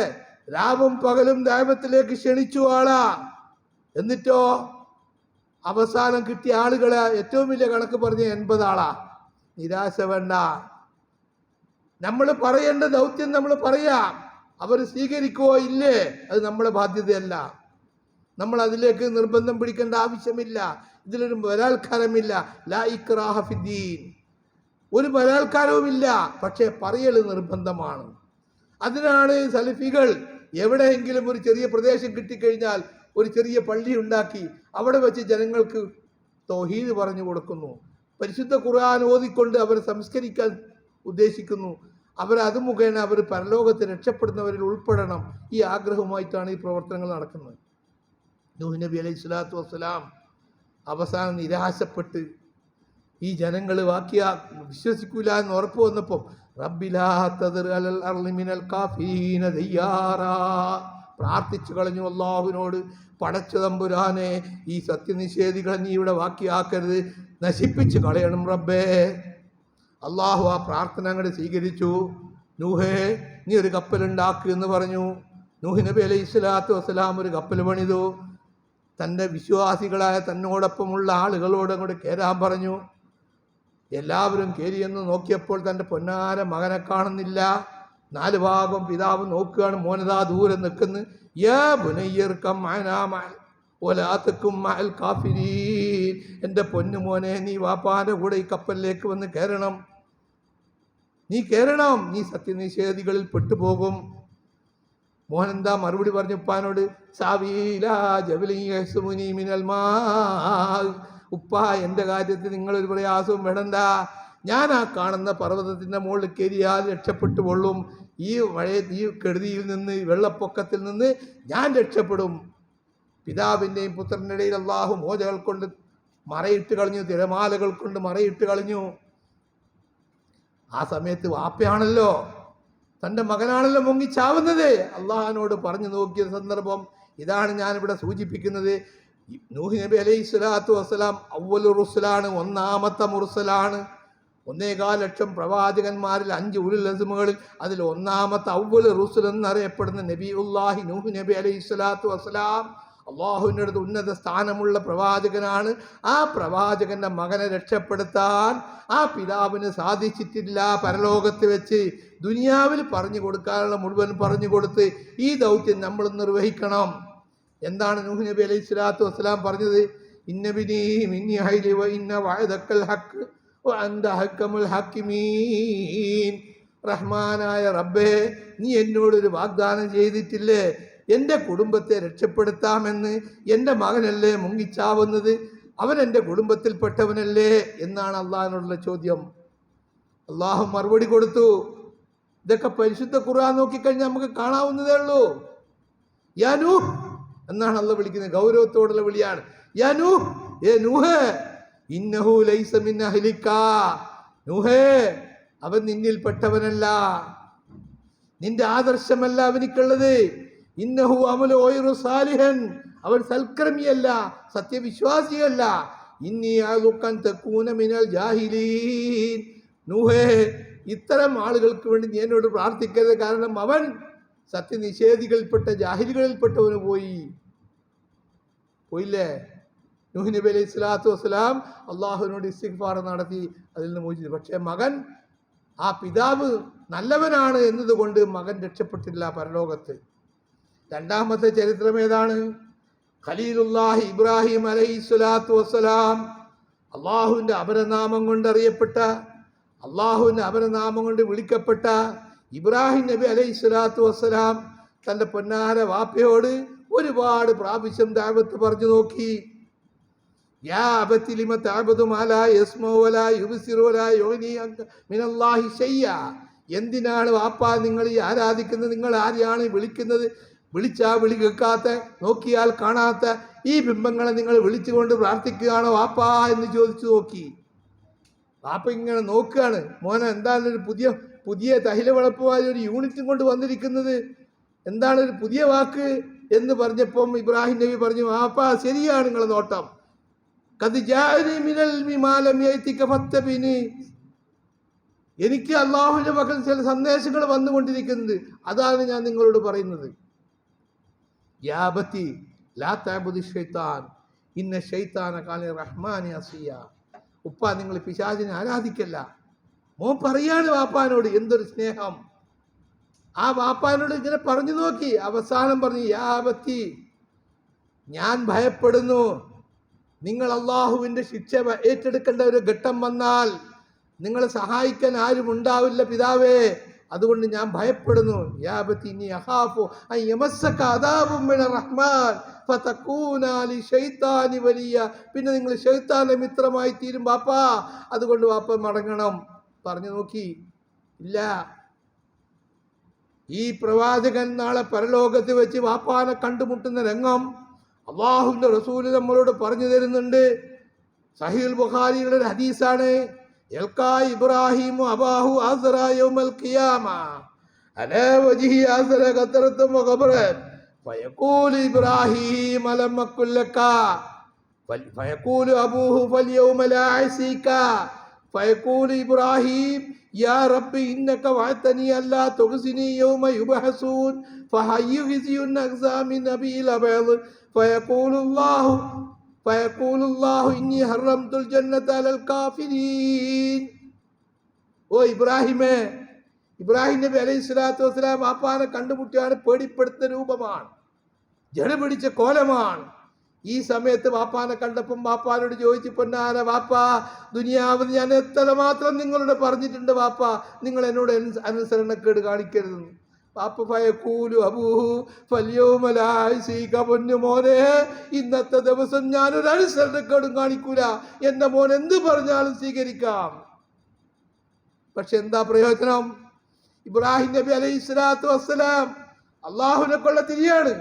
Speaker 1: രാവും പകലും ദൈവത്തിലേക്ക് ക്ഷണിച്ചു ആളാ. എന്നിട്ടോ അവസാനം കിട്ടിയ ആളുകളെ ഏറ്റവും വലിയ കണക്ക് പറഞ്ഞ 80 ആളാ. നിരാശ വേണ്ട, നമ്മൾ പറയേണ്ട ദൗത്യം നമ്മൾ പറയാം. അവർ സ്വീകരിക്കുവോ ഇല്ലേ അത് നമ്മളെ ബാധ്യതയല്ല. നമ്മൾ അതിലേക്ക് നിർബന്ധം പിടിക്കേണ്ട ആവശ്യമില്ല. ഇതിലൊരു ബലാത്കാരമില്ല. ലാ ഇക്റാഹ ഫിദ്ദീൻ, ഒരു ബലാത്കാരവുമില്ല. പക്ഷേ പറയൽ നിർബന്ധമാണ്. അതിനാണ് സലഫികൾ എവിടെയെങ്കിലും ഒരു ചെറിയ പ്രദേശം കിട്ടിക്കഴിഞ്ഞാൽ ഒരു ചെറിയ പള്ളി ഉണ്ടാക്കി അവിടെ വെച്ച് ജനങ്ങൾക്ക് തൗഹീദ് പറഞ്ഞു കൊടുക്കുന്നു. പരിശുദ്ധ ഖുർആൻ ഓതിക്കൊണ്ട് അവരെ സംസ്കരിക്കാൻ ഉദ്ദേശിക്കുന്നു. അത് മുഖേന അവർ പരലോകത്ത് രക്ഷപ്പെടുന്നവരിൽ ഉൾപ്പെടണം. ഈ ആഗ്രഹവുമായിട്ടാണ് ഈ പ്രവർത്തനങ്ങൾ നടക്കുന്നത്. നൂഹ് നബി അലൈഹി സ്വലാത്തു വസ്സലാം അവസാനം നിരാശപ്പെട്ട് ഈ ജനങ്ങൾ വിശ്വസിക്കൂല എന്ന് ഉറപ്പ് വന്നപ്പോൾ റബ്ബിലാ തദർ അലൽ അർളി മിനൽ കാഫിരീന ദയ്യാറാ പ്രാർത്ഥിച്ചു കളഞ്ഞു അല്ലാഹുവിനോട്. പടച്ച തമ്പുരാനെ, ഈ സത്യനിഷേധികളെ നീ ഇവിടെ ബാക്കിയാക്കരുത്, നശിപ്പിച്ച് കളയണം റബ്ബേ. അള്ളാഹു ആ പ്രാർത്ഥന അങ്ങോട്ട് സ്വീകരിച്ചു. നൂഹേ, നീ ഒരു കപ്പലുണ്ടാക്കുക എന്ന് പറഞ്ഞു. നൂഹ് നബി അലൈഹി സ്വലാത്തു വസ്സലാം ഒരു കപ്പൽ പണിതു. തൻ്റെ വിശ്വാസികളായ തന്നോടൊപ്പമുള്ള ആളുകളോട് അങ്ങോട്ട് കയറാൻ പറഞ്ഞു. എല്ലാവരും കയറിയെന്ന് നോക്കിയപ്പോൾ തൻ്റെ പൊന്നാര മകനെ കാണുന്നില്ല. 4 ഭാഗം പിതാവ് നോക്കുകയാണ്. മോനതാ ദൂരെ നിൽക്കുന്നു. എൻ്റെ പൊന്നു മോനെ, നീ വാപ്പാന്റെ കൂടെ ഈ കപ്പലിലേക്ക് വന്ന് കയറണം. നീ കയറണം, നീ സത്യനിഷേധികളിൽ പെട്ടുപോകും. മോഹനെന്താ മറുപടി പറഞ്ഞു ഉപ്പാനോട്? ഉപ്പ, എൻ്റെ കാര്യത്തിൽ നിങ്ങളൊരു പ്രയാസവും വേണ്ട. ഞാൻ ആ കാണുന്ന പർവ്വതത്തിൻ്റെ മുകളിൽ കയറിയാൽ രക്ഷപ്പെട്ടു കൊള്ളും. ഈ കെടുതിയിൽ നിന്ന്, വെള്ളപ്പൊക്കത്തിൽ നിന്ന് ഞാൻ രക്ഷപ്പെടും. പിതാവിൻ്റെയും പുത്രൻ്റെ ഇടയിൽ അള്ളാഹു മോജകൾ കൊണ്ട് മറയിട്ട് കളഞ്ഞു, തിരമാലകൾ കൊണ്ട് മറയിട്ട് കളഞ്ഞു. ആ സമയത്ത് വാപ്പയാണല്ലോ, തൻ്റെ മകനാണല്ലോ മുങ്ങിച്ചാവുന്നത്. അള്ളാഹിനോട് പറഞ്ഞു നോക്കിയ സന്ദർഭം ഇതാണ് ഞാനിവിടെ സൂചിപ്പിക്കുന്നത്. നൂഹ് നബി അലൈഹി സ്വലാത്തു വസ്സലാം അവ്വലു റുസുലാണ്, ഒന്നാമത്തെ മുർസലാണ്. 1.25 ലക്ഷം പ്രവാചകന്മാരിൽ 5 ഉലുൽ അസ്മുകളിൽ അതിൽ ഒന്നാമത്തെ അവ്വൽ റുസുൽ എന്നറിയപ്പെടുന്ന നബിയുല്ലാഹി നൂഹ് നബി അലൈഹി സ്വലാത്തു വസ്സലാം അള്ളാഹുവിൻ്റെ അടുത്ത് ഉന്നത സ്ഥാനമുള്ള പ്രവാചകനാണ്. ആ പ്രവാചകന്റെ മകനെ രക്ഷപ്പെടുത്താൻ ആ പിതാവിന് സാധിച്ചിട്ടില്ല. പരലോകത്ത് വെച്ച് ദുനിയാവിൽ പറഞ്ഞു കൊടുക്കാനുള്ള മുഴുവൻ പറഞ്ഞു കൊടുത്ത് ഈ ദൗത്യം നമ്മൾ നിർവഹിക്കണം. എന്താണ് നൂഹ് നബി അലൈഹി സ്വലാത്തു വസ്സലാം പറഞ്ഞത്? ഇന്നബിനി മിന്നി ഹൈലി വ ഇന്ന വഅദക്കൽ ഹഖ് വ അൻത ഹക്കമുൽ ഹക്കിമീൻ. റഹ്മാനായ റബ്ബേ, നീ എന്നോടൊരു വാഗ്ദാനം ചെയ്തിട്ടില്ലേ, എൻ്റെ കുടുംബത്തെ രക്ഷപ്പെടുത്താമെന്ന്. എൻ്റെ മകനല്ലേ മുങ്ങിച്ചാവുന്നത്, അവൻ എൻ്റെ കുടുംബത്തിൽപ്പെട്ടവനല്ലേ എന്നാണ് അള്ളാഹിനോടുള്ള ചോദ്യം. അള്ളാഹു മറുപടി കൊടുത്തു. ഇതൊക്കെ പരിശുദ്ധ ഖുർആൻ നോക്കിക്കഴിഞ്ഞാൽ നമുക്ക് കാണാവുന്നതേ ഉള്ളൂ. യാ നൂഹ് എന്നാണ് അള്ളാഹ് വിളിക്കുന്നത്, ഗൗരവത്തോടുള്ള വിളിയാണ്. യാ നൂഹ്, ഏ നൂഹേ, ഇന്നഹു ലൈസ മിൻ അഹ്ലിക. നൂഹേ, അവൻ നിന്നിൽപ്പെട്ടവനല്ല, നിന്റെ ആദർശമല്ല അവനിക്കുള്ളത്. ഇന്നഹു അമലു ഗൈറു സാലിഹൻ, അവൻ സൽക്കർമ്മിയല്ല, സത്യവിശ്വാസിയല്ല. ഇന്നി അഅ്ദുക തകൂന മിനൽ ജാഹിലീൻ. നൂഹേ, ഇത്തരം ആളുകൾക്ക് വേണ്ടി നീ എന്നോട് പ്രാർത്ഥിക്കരുത്, കാരണം അവൻ സത്യനിഷേധികളിൽപ്പെട്ട ജാഹിലുകളിൽപ്പെട്ടവന് പോയില്ലേ. നൂഹ് നബി അലൈഹി സ്വലാത്തു വസ്സലാം അള്ളാഹുവിനോട് ഇസ്തിഗ്ഫാർ നടത്തി, അതിൽ നിന്ന് മോചിച്ചു. പക്ഷേ മകൻ, ആ പിതാവ് നല്ലവനാണ് എന്നതുകൊണ്ട് മകൻ രക്ഷപ്പെട്ടില്ല പരലോകത്ത്. രണ്ടാമത്തെ ചരിത്രം ഏതാണ്? ഖലീലുല്ലാഹി ഇബ്രാഹിം അലൈഹി സ്വലാത്തു വസ്സലാം, അള്ളാഹുവിൻ്റെ അപരനാമം കൊണ്ട് അറിയപ്പെട്ട, അള്ളാഹുവിൻ്റെ അപരനാമം കൊണ്ട് വിളിക്കപ്പെട്ട ഇബ്രാഹിം നബി അലൈഹി സ്വലാത്തു വസ്സലാം തൻ്റെ പൊന്നാര വാപ്പയോട് ഒരുപാട് പ്രാവശ്യം ദഅവത്ത് പറഞ്ഞു നോക്കി. യാ അബതി ലിമ തഅബുദു മാ ലാ യസ്മഉ വലാ യുബ്സിറു വലാ യുഗ്നി മിനല്ലാഹി ശൈഅ. എന്തിനാണ് വാപ്പ നിങ്ങൾ ഈ ആരാധിക്കുന്നത്? നിങ്ങൾ ആരെയാണ് വിളിക്കുന്നത്? വിളിച്ചാ വിളി കേൾക്കാത്ത, നോക്കിയാൽ കാണാത്ത ഈ ബിംബങ്ങളെ നിങ്ങൾ വിളിച്ചുകൊണ്ട് പ്രാർത്ഥിക്കുകയാണോ വാപ്പ എന്ന് ചോദിച്ചു നോക്കി. വാപ്പ ഇങ്ങനെ നോക്കുകയാണ്. മോനെ, എന്താണ് ഒരു പുതിയ തഹില വളപ്പുമായി ഒരു യൂണിറ്റും കൊണ്ട് വന്നിരിക്കുന്നത്? എന്താണ് ഒരു പുതിയ വാക്ക് എന്ന് പറഞ്ഞപ്പം ഇബ്രാഹിം നബി പറഞ്ഞു, വാപ്പ ശരിയാണ് നിങ്ങളെ നോട്ടം. എനിക്ക് അള്ളാഹുവിന്റെ മക്കൾ ചില സന്ദേശങ്ങൾ വന്നുകൊണ്ടിരിക്കുന്നത്, അതാണ് ഞാൻ നിങ്ങളോട് പറയുന്നത്. യാ ബത്തി ലാ തഅബുദി ശൈത്താൻ ഇന്ന ശൈത്താന കാന റഹ്മാനി അസിയ. ഉപ്പ, നിങ്ങൾ പിശാചിനെ ആരാധിക്കല്ല. മോൻ പറയാണ് വാപ്പാനോട്. എന്തൊരു സ്നേഹം! ആ വാപ്പാനോട് ഇങ്ങനെ പറഞ്ഞു നോക്കി. അവസാനം പറഞ്ഞു, യാ ബത്തി, ഞാൻ ഭയപ്പെടുന്നു, നിങ്ങൾ അള്ളാഹുവിൻ്റെ ശിക്ഷ ഏറ്റെടുക്കേണ്ട ഒരു ഘട്ടം വന്നാൽ നിങ്ങളെ സഹായിക്കാൻ ആരും ഉണ്ടാവില്ല പിതാവേ, അതുകൊണ്ട് ഞാൻ ഭയപ്പെടുന്നു. യാ ബത്തി ഇന്നി അഖാഫു അൻ യമസ്സക അദാബും മിനർ റഹ്മാൻ ഫതകൂന ലിശൈത്താനി വലിയ. പിന്നെ നിങ്ങൾ ശൈത്താന്റെ മിത്രമായി തീരും വാപ്പാ, അതുകൊണ്ട് വാപ്പ മടങ്ങണം. പറഞ്ഞു നോക്കി, ഇല്ല. ഈ പ്രവാചകൻ നാളെ പരലോകത്ത് വെച്ച് വാപ്പാനെ കണ്ടുമുട്ടുന്ന രംഗം അള്ളാഹുവിന്റെ റസൂൽ നമ്മളോട് പറഞ്ഞു തരുന്നുണ്ട്. സഹീഹുൽ ബുഖാരിയുടെ ഒരു ഹദീസാണ്. യൽക്കാ ഇബ്രാഹിമു അബാഹു ആസറ യൗമൽ ഖിയാമ അലാ വജ്ഹി ആസറ ഖത്രത്തും വഖബറൻ ഫയഖൂലു ഇബ്രാഹിം അലം അഖുൽ ലക ഫയഖൂലു അബൂഹു ഫൽയൗമ ലാ അസീക ഫയഖൂലു ഇബ്രാഹിം യാ റബ്ബി ഇന്നക വഅതനി അല്ലാ തുഖ്സിനി യൗമ യുബ്ഹസൂൻ ഫഹയ്യുസിയുൻ അഖ്സാമി നബിയിൽ അബദ് ഫയഖൂലു അല്ലാഹു ഫയഖൂലുല്ലാഹു ഇന്നി ഹറംതുൽ ജന്നത അലൽ കാഫിരീൻ. ഓ ഇബ്രാഹിമേ, ഇബ്രാഹിം നബി അലൈഹി സ്വലാത്തു വസ്സലാം വാപ്പാനെ കണ്ടുമുട്ടിയാണ് പേടിപ്പെടുത്തുന്ന രൂപമാണ്, ജട പിടിച്ച കോലമാണ്. ഈ സമയത്ത് വാപ്പാനെ കണ്ടപ്പം വാപ്പാനോട് ചോദിച്ചു, പൊന്നാര വാപ്പാ, ദുനിയാവിൽ ഞാൻ എത്ര മാത്രം നിങ്ങളോട് പറഞ്ഞിട്ടുണ്ട് വാപ്പാ, നിങ്ങൾ എന്നോട് അനുസരണക്കേട് കാണിക്കരുതെന്ന്. വാപ്പ ഫയഖൂലു അബൂഹു ഫൽയൗമ ലാ യുസീക, പൊന്നു മോനെ, ഇന്നത്തെ ദിവസം ഞാനൊരു അനുസരണക്കേടും കാണിക്കൂല, എന്റെ മോൻ എന്ത് പറഞ്ഞാലും സ്വീകരിക്കാം. പക്ഷെ എന്താ പ്രയോജനം? ഇബ്രാഹിം നബി അലൈഹി സ്വലാത്തു വസ്സലാം അള്ളാഹുവിനെ കൊള്ള തിരിയാണ്.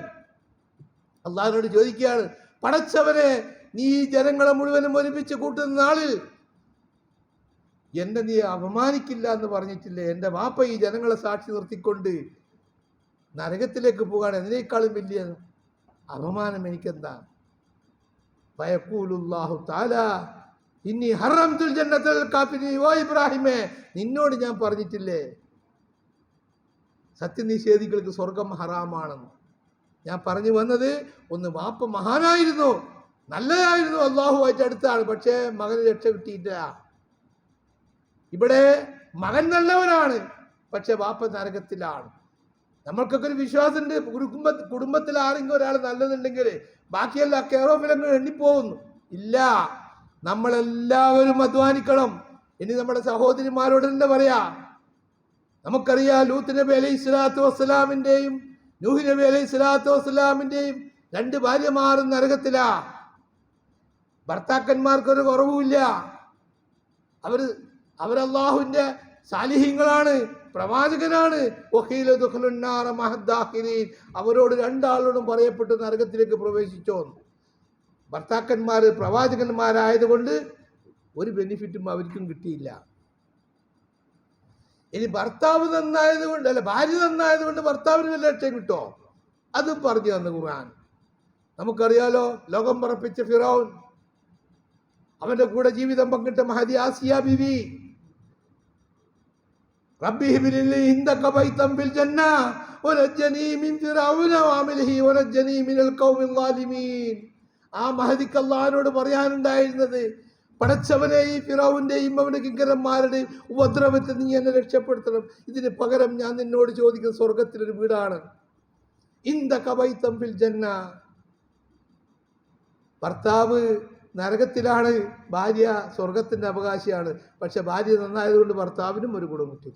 Speaker 1: അള്ളാഹുവിനോട് ചോദിക്കുകയാണ്, പടച്ചവനെ, നീ ജനങ്ങളെ മുഴുവനും ഒരുമിച്ച് കൂട്ടുന്ന നാളിൽ എന്നെ നീ അപമാനിക്കില്ല എന്ന് പറഞ്ഞിട്ടില്ലേ? എൻ്റെ വാപ്പ ഈ ജനങ്ങളെ സാക്ഷി നിർത്തിക്കൊണ്ട് നരകത്തിലേക്ക് പോകാൻ അതിനേക്കാളും വലിയ അപമാനം എനിക്കെന്താ? ഫയഖൂലുല്ലാഹു തആല ഇന്നി ഹറംതുൽ ജന്നത അലൽ കാഫിരീൻ. ഓ ഇബ്രാഹിമേ, നിന്നോട് ഞാൻ പറഞ്ഞിട്ടില്ലേ സത്യനിഷേധികൾക്ക് സ്വർഗം ഹറാമാണെന്ന്? ഞാൻ പറഞ്ഞു വന്നത്, ഒന്ന് വാപ്പ മഹാനായിരുന്നു, നല്ലതായിരുന്നു, അള്ളാഹുവായിട്ട് അടുത്താണ്, പക്ഷേ മകന് രക്ഷ കിട്ടിയില്ല. ഇവിടെ മകൻ നല്ലവനാണ്, പക്ഷെ വാപ്പ നരകത്തിലാണ്. നമ്മൾക്കൊക്കെ ഒരു വിശ്വാസമുണ്ട്, കുടുംബത്തിൽ ആരെങ്കിലും ഒരാൾ നല്ലതുണ്ടെങ്കിൽ ബാക്കിയെല്ലാം കെയറോഫിലങ്ങ് എണ്ണിപ്പോകുന്നു. ഇല്ല, നമ്മളെല്ലാവരും അധ്വാനിക്കണം. ഇനി നമ്മുടെ സഹോദരിമാരോട് തന്നെ പറയാ, നമുക്കറിയാം ലൂത്ത് നബി അലൈഹി സ്വലാത്തു വസ്സലാമിൻ്റെയും നൂഹ് നബി അലൈഹി സ്വലാത്തു വസ്സലാമിൻ്റെയും 2 ഭാര്യമാരും നരകത്തിലാ. ഭർത്താക്കന്മാർക്കൊരു കുറവുമില്ല. അവരല്ലാഹുവിൻ്റെ സാലിഹീങ്ങളാണ്, പ്രവാചകനാണ്. അവരോട് 2 ആളോടും പറയപ്പെട്ടു നരകത്തിലേക്ക് പ്രവേശിച്ചോ. ഭർത്താക്കന്മാർ പ്രവാചകന്മാരായതുകൊണ്ട് ഒരു ബെനിഫിറ്റും അവർക്കും കിട്ടിയില്ല. ഇനി ഭർത്താവ് നന്നായത് കൊണ്ട്, അല്ല ഭാര്യ നന്നായത് കൊണ്ട് ഭർത്താവിന് വല്ല രക്ഷയും കിട്ടോ? അതും പറഞ്ഞു തന്നു ഖുർആൻ. നമുക്കറിയാലോ, ലോകം പറപ്പിച്ച ഫിറൗൻ, അവന്റെ കൂടെ ജീവിതം പങ്കിട്ട മഹദി ആസിയ ബിവി. റബ്ബി ഹിബ് ലി ഇൻദക ബൈതൻ ഫിൽ ജന്ന വനജ്ജനി മിൻ ഫിറഔന വഅമലിഹി വനജ്ജനി മിനൽ ഖൗമിൽ ളാലിമീൻ. ആ മഹദിക്ക് അല്ലാഹുവിനോട് പറയാനുണ്ടായിരുന്നത്, പടച്ചവനെ, ഈ ഫിറൗന്റെയും അവന്റെ കിങ്കരന്മാരുടെയും ഉപദ്രവത്തിൽ നീ എന്നെ രക്ഷപ്പെടുത്തണം. ഇതിന് പകരം ഞാൻ നിന്നോട് ചോദിക്കുന്ന സ്വർഗത്തിലൊരു വീടാണ്. ഇൻദക ബൈതൻ ഫിൽ ജന്ന. ഭർത്താവ് നരകത്തിലാണ്, ഭാര്യ സ്വർഗത്തിന്റെ അവകാശിയാണ്. പക്ഷെ ഭാര്യ നന്നായതുകൊണ്ട് ഭർത്താവിനും ഒരു ഗുണം കിട്ടി.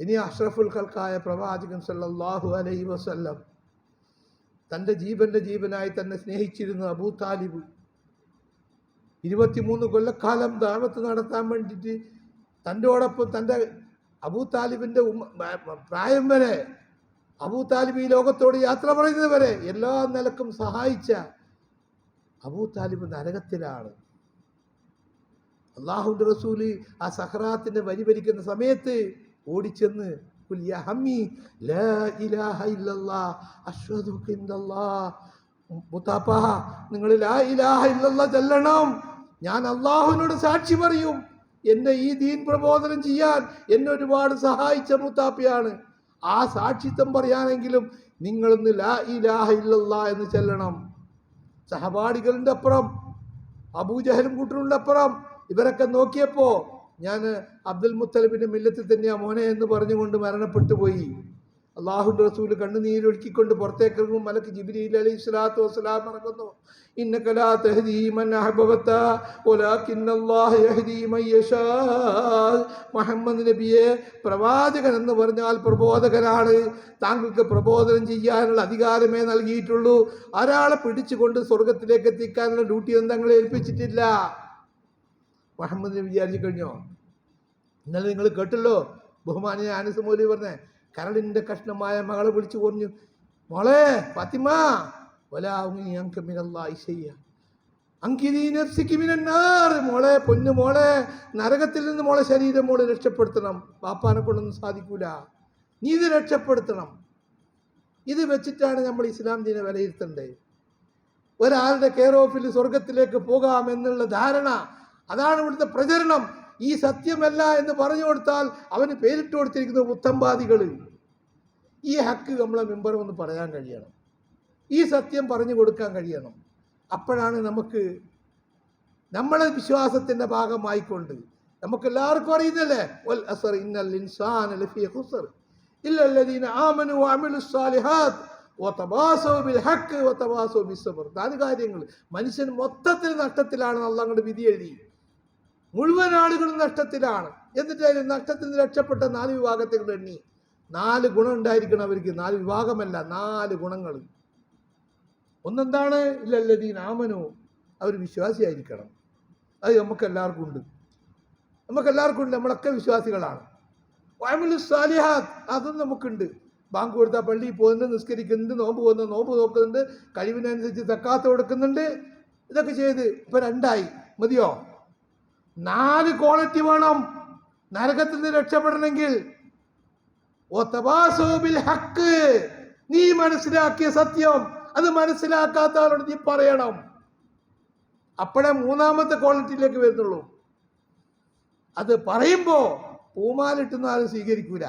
Speaker 1: ഇനി അഷ്റഫുൽ ഖൽഖായ പ്രവാചകൻ സല്ലല്ലാഹു അലൈഹി വസല്ലം തൻ്റെ ജീവനായി തന്നെ സ്നേഹിച്ചിരുന്ന അബൂ താലിബ് 23 കൊല്ലക്കാലം ദഅവത്ത് നടത്താൻ വേണ്ടിയിട്ട് തൻ്റെയോടൊപ്പം തൻ്റെ അബൂ താലിബിൻ്റെ പ്രായം വരെ, അബൂ താലിബ് ഈ ലോകത്തോട് യാത്ര പറയുന്നത് വരെ എല്ലാ നിലക്കും സഹായിച്ച അബൂ താലിബ് നരകത്തിലാണ്. അള്ളാഹുവിൻ്റെ റസൂല് ആ സഹറാത്തിൻ്റെ വരി ഭരിക്കുന്ന സമയത്ത് ഓടിച്ചെന്ന്, നിങ്ങൾ ലാ ഇലാഹ ഇല്ലല്ലാഹ് ചൊല്ലണം, ഞാൻ അള്ളാഹുവിനോട് സാക്ഷി പറയും, എന്നെ ഈ ദീൻ പ്രബോധനം ചെയ്യാൻ എന്നെ ഒരുപാട് സഹായിച്ച മുത്താപ്പയാണ്. ആ സാക്ഷിത്വം പറയാനെങ്കിലും നിങ്ങളൊന്ന് ലാ ഇലാഹ ഇല്ലല്ലാഹ് എന്ന് ചൊല്ലണം. സഹപാഠികളുടെ അപ്പുറം, അബൂജഹലും കൂട്ടരുടെ അപ്പുറം ഇവരൊക്കെ നോക്കിയപ്പോ ഞാൻ അബ്ദുൽ മുത്തലിബിന്റെ മില്ലത്തിൽ തന്നെയാ മോനെ എന്ന് പറഞ്ഞുകൊണ്ട് മരണപ്പെട്ടു പോയി. അള്ളാഹുവിൻ്റെ റസൂല് കണ്ണുനീരൊഴുക്കിക്കൊണ്ട് പുറത്തേക്ക് ഇറങ്ങും. മലക്ക് ജിബ്രീൽ അലൈഹി സ്വലാത്തു വസ്സലാം ഇറങ്ങുന്നു. ഇന്നക ലാ തഹ്ദീ മൻ അഹ്ബബ്ത വലാകിന്നല്ലാഹ യഹ്ദീ മൻ യശാ. മുഹമ്മദ് നബിയെ, പ്രവാചകൻ എന്ന് പറഞ്ഞാൽ പ്രബോധകനാണ്. താങ്കൾക്ക് പ്രബോധനം ചെയ്യാനുള്ള അധികാരമേ നൽകിയിട്ടുള്ളൂ. ഒരാളെ പിടിച്ചുകൊണ്ട് സ്വർഗത്തിലേക്ക് എത്തിക്കാനുള്ള ഡ്യൂട്ടി ഒന്നും തങ്ങളെ ഏൽപ്പിച്ചിട്ടില്ല. മുഹമ്മദ് നബി വിചാരിച്ചു കഴിഞ്ഞോ? ഇന്നലെ നിങ്ങൾ കേട്ടല്ലോ, ബഹുമാനിയ അനസ് മൗലവി പറഞ്ഞേ, കരളിൻ്റെ കഷ്ണമായ മകളെ വിളിച്ചു പറഞ്ഞു, മോളെ ഫാത്തിമ, മോളെ, പൊന്നു മോളെ, നരകത്തിൽ നിന്ന് മോളെ ശരീരം മോളെ രക്ഷപ്പെടുത്തണം. പാപ്പാനെ കൊണ്ടൊന്നും സാധിക്കൂല, നീ ഇത് രക്ഷപ്പെടുത്തണം. ഇത് വെച്ചിട്ടാണ് നമ്മൾ ഇസ്ലാം ദീനെ വിലയിരുത്തേണ്ടത്. ഒരാളുടെ കെയർ ഓഫിൽ സ്വർഗത്തിലേക്ക് പോകാം എന്നുള്ള ധാരണ, അതാണ് ഇവിടുത്തെ പ്രചരണം. ഈ സത്യമല്ല എന്ന് പറഞ്ഞു കൊടുത്താൽ അവന് പേരിട്ട് കൊടുത്തിരിക്കുന്ന ഉത്തമ്പാദികൾ. ഈ ഹക്ക് നമ്മളെ മെമ്പർ ഒന്ന് പറയാൻ കഴിയണം. ഈ സത്യം പറഞ്ഞു കൊടുക്കാൻ കഴിയണം. അപ്പോഴാണ് നമുക്ക് നമ്മളെ വിശ്വാസത്തിൻ്റെ ഭാഗമായിക്കൊണ്ട് നമുക്കെല്ലാവർക്കും അറിയുന്നല്ലേ, വൽ അസ്ർ ഇന്നൽ ഇൻസാന ലഫീ ഖുസ്ർ ഇല്ലല്ലദീന ആമനു വഅമിലുസ് സാലിഹാത്ത് വതവാസൗ ബിൽ ഹഖ് വതവാസൗ ബിസ്സബ്ർ. 4 കാര്യങ്ങൾ. മനുഷ്യൻ മൊത്തത്തിൽ നഷ്ടത്തിലാണ്. അല്ലാഹു അങ്ങോട്ട് വിധി എഴുതി മുഴുവൻ ആളുകളും നഷ്ടത്തിലാണ്. എന്നിട്ട് അതിൽ നഷ്ടത്തിൽ നിന്ന് രക്ഷപ്പെട്ട 4 വിഭാഗത്തെ എണ്ണി. 4 ഗുണം ഉണ്ടായിരിക്കണം അവർക്ക്. 4 വിഭാഗമല്ല, 4 ഗുണങ്ങൾ. ഒന്നെന്താണ്? ഇല്ലല്ലദീന ആമനു, അവർ വിശ്വാസിയായിരിക്കണം. അത് നമുക്കെല്ലാവർക്കും ഉണ്ട്. നമ്മളൊക്കെ വിശ്വാസികളാണ്. വഅമിലുസ് സാലിഹാത്ത്, അതും നമുക്കുണ്ട്. ബാങ്ക് കൊടുത്താൽ പള്ളിയിൽ പോകുന്നുണ്ട്, നിസ്കരിക്കുന്നുണ്ട്, നോമ്പ് പോകുന്നുണ്ട്, നോമ്പ് നോക്കുന്നുണ്ട്, കഴിവിനനുസരിച്ച് സക്കാത്ത് കൊടുക്കുന്നുണ്ട്. ഇതൊക്കെ ചെയ്ത് ഇപ്പം 2 ആയി. മതിയോ? 4 ക്വാളിറ്റി വേണം നരകത്തിൽ നിന്ന് രക്ഷപ്പെടണമെങ്കിൽ. വതവാസൗ ബിൽ ഹഖ്, നീ മനസ്സിലാക്കിയ സത്യം അത് മനസ്സിലാക്കാത്ത ആളോട് നീ പറയണം. അപ്പോഴേ 3ാമത്തെ ക്വാളിറ്റിയിലേക്ക് വരുന്നുള്ളൂ. അത് പറയുമ്പോ പൂമാലിട്ടുന്ന ആരും സ്വീകരിക്കൂല.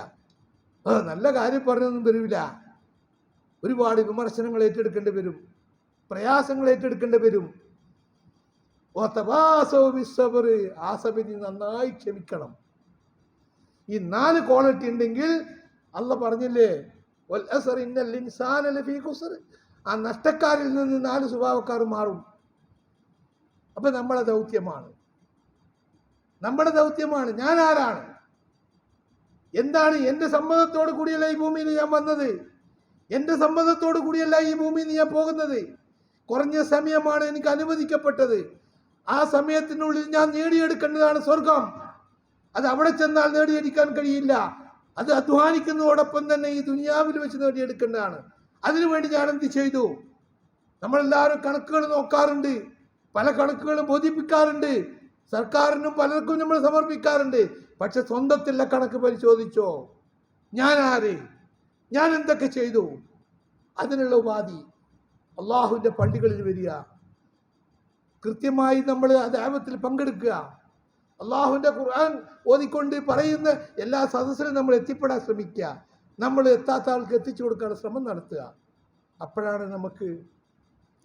Speaker 1: നല്ല കാര്യം പറഞ്ഞൊന്നും വരില്ല. ഒരുപാട് വിമർശനങ്ങൾ ഏറ്റെടുക്കേണ്ടി വരും, പ്രയാസങ്ങൾ ഏറ്റെടുക്കേണ്ടി വരും. ആ സമയത്ത് നന്നായി ക്ഷമിക്കണം. ഈ 4 ക്വാളിറ്റി ഉണ്ടെങ്കിൽ അള്ളാഹ് പറഞ്ഞില്ലേ, വൽ അസ്ർ ഇന്നൽ ഇൻസാന ലഫീ ഖുസ്ർ, ആ നഷ്ടക്കാരിൽ നിന്ന് 4 സ്വഭാവക്കാർ മാറും. അപ്പൊ നമ്മുടെ ദൗത്യമാണ്. ഞാൻ ആരാണ്? എന്താണ്? എൻ്റെ സമ്മതത്തോടു കൂടിയല്ല ഈ ഭൂമിയിൽ ഞാൻ വന്നത്. എൻ്റെ സമ്മതത്തോടു കൂടിയല്ല ഈ ഭൂമിയിൽ ഞാൻ പോകുന്നത്. കുറഞ്ഞ സമയമാണ് എനിക്ക് അനുവദിക്കപ്പെട്ടത്. ആ സമയത്തിനുള്ളിൽ ഞാൻ നേടിയെടുക്കേണ്ടതാണ് സ്വർഗം. അത് അവിടെ ചെന്നാൽ നേടിയെടുക്കാൻ കഴിയില്ല. അത് അധ്വാനിക്കുന്നതോടൊപ്പം തന്നെ ഈ ദുനിയാവിൽ വെച്ച് നേടിയെടുക്കേണ്ടതാണ്. അതിനുവേണ്ടി ഞാൻ എന്ത് ചെയ്തു? നമ്മളെല്ലാവരും കണക്കുകൾ നോക്കാറുണ്ട്, പല കണക്കുകളും ബോധിപ്പിക്കാറുണ്ട്, സർക്കാരിനും പലർക്കും നമ്മൾ സമർപ്പിക്കാറുണ്ട്. പക്ഷെ സ്വന്തത്തിലുള്ള കണക്ക് പരിശോധിച്ചോ? ഞാൻ ആര്? ഞാൻ എന്തൊക്കെ ചെയ്തു? അതിനുള്ള ഉപാധി അള്ളാഹുവിൻ്റെ പള്ളികളിൽ വരിക, കൃത്യമായി നമ്മൾ ദഅവത്തിൽ പങ്കെടുക്കുക, അള്ളാഹുവിൻ്റെ ഖുർആൻ ഓതിക്കൊണ്ട് പറയുന്ന എല്ലാ സദസ്സിലും നമ്മൾ എത്തിപ്പെടാൻ ശ്രമിക്കുക, നമ്മൾ എത്താത്ത ആൾക്ക് എത്തിച്ചു കൊടുക്കാൻ ശ്രമം നടത്തുക. അപ്പോഴാണ് നമുക്ക്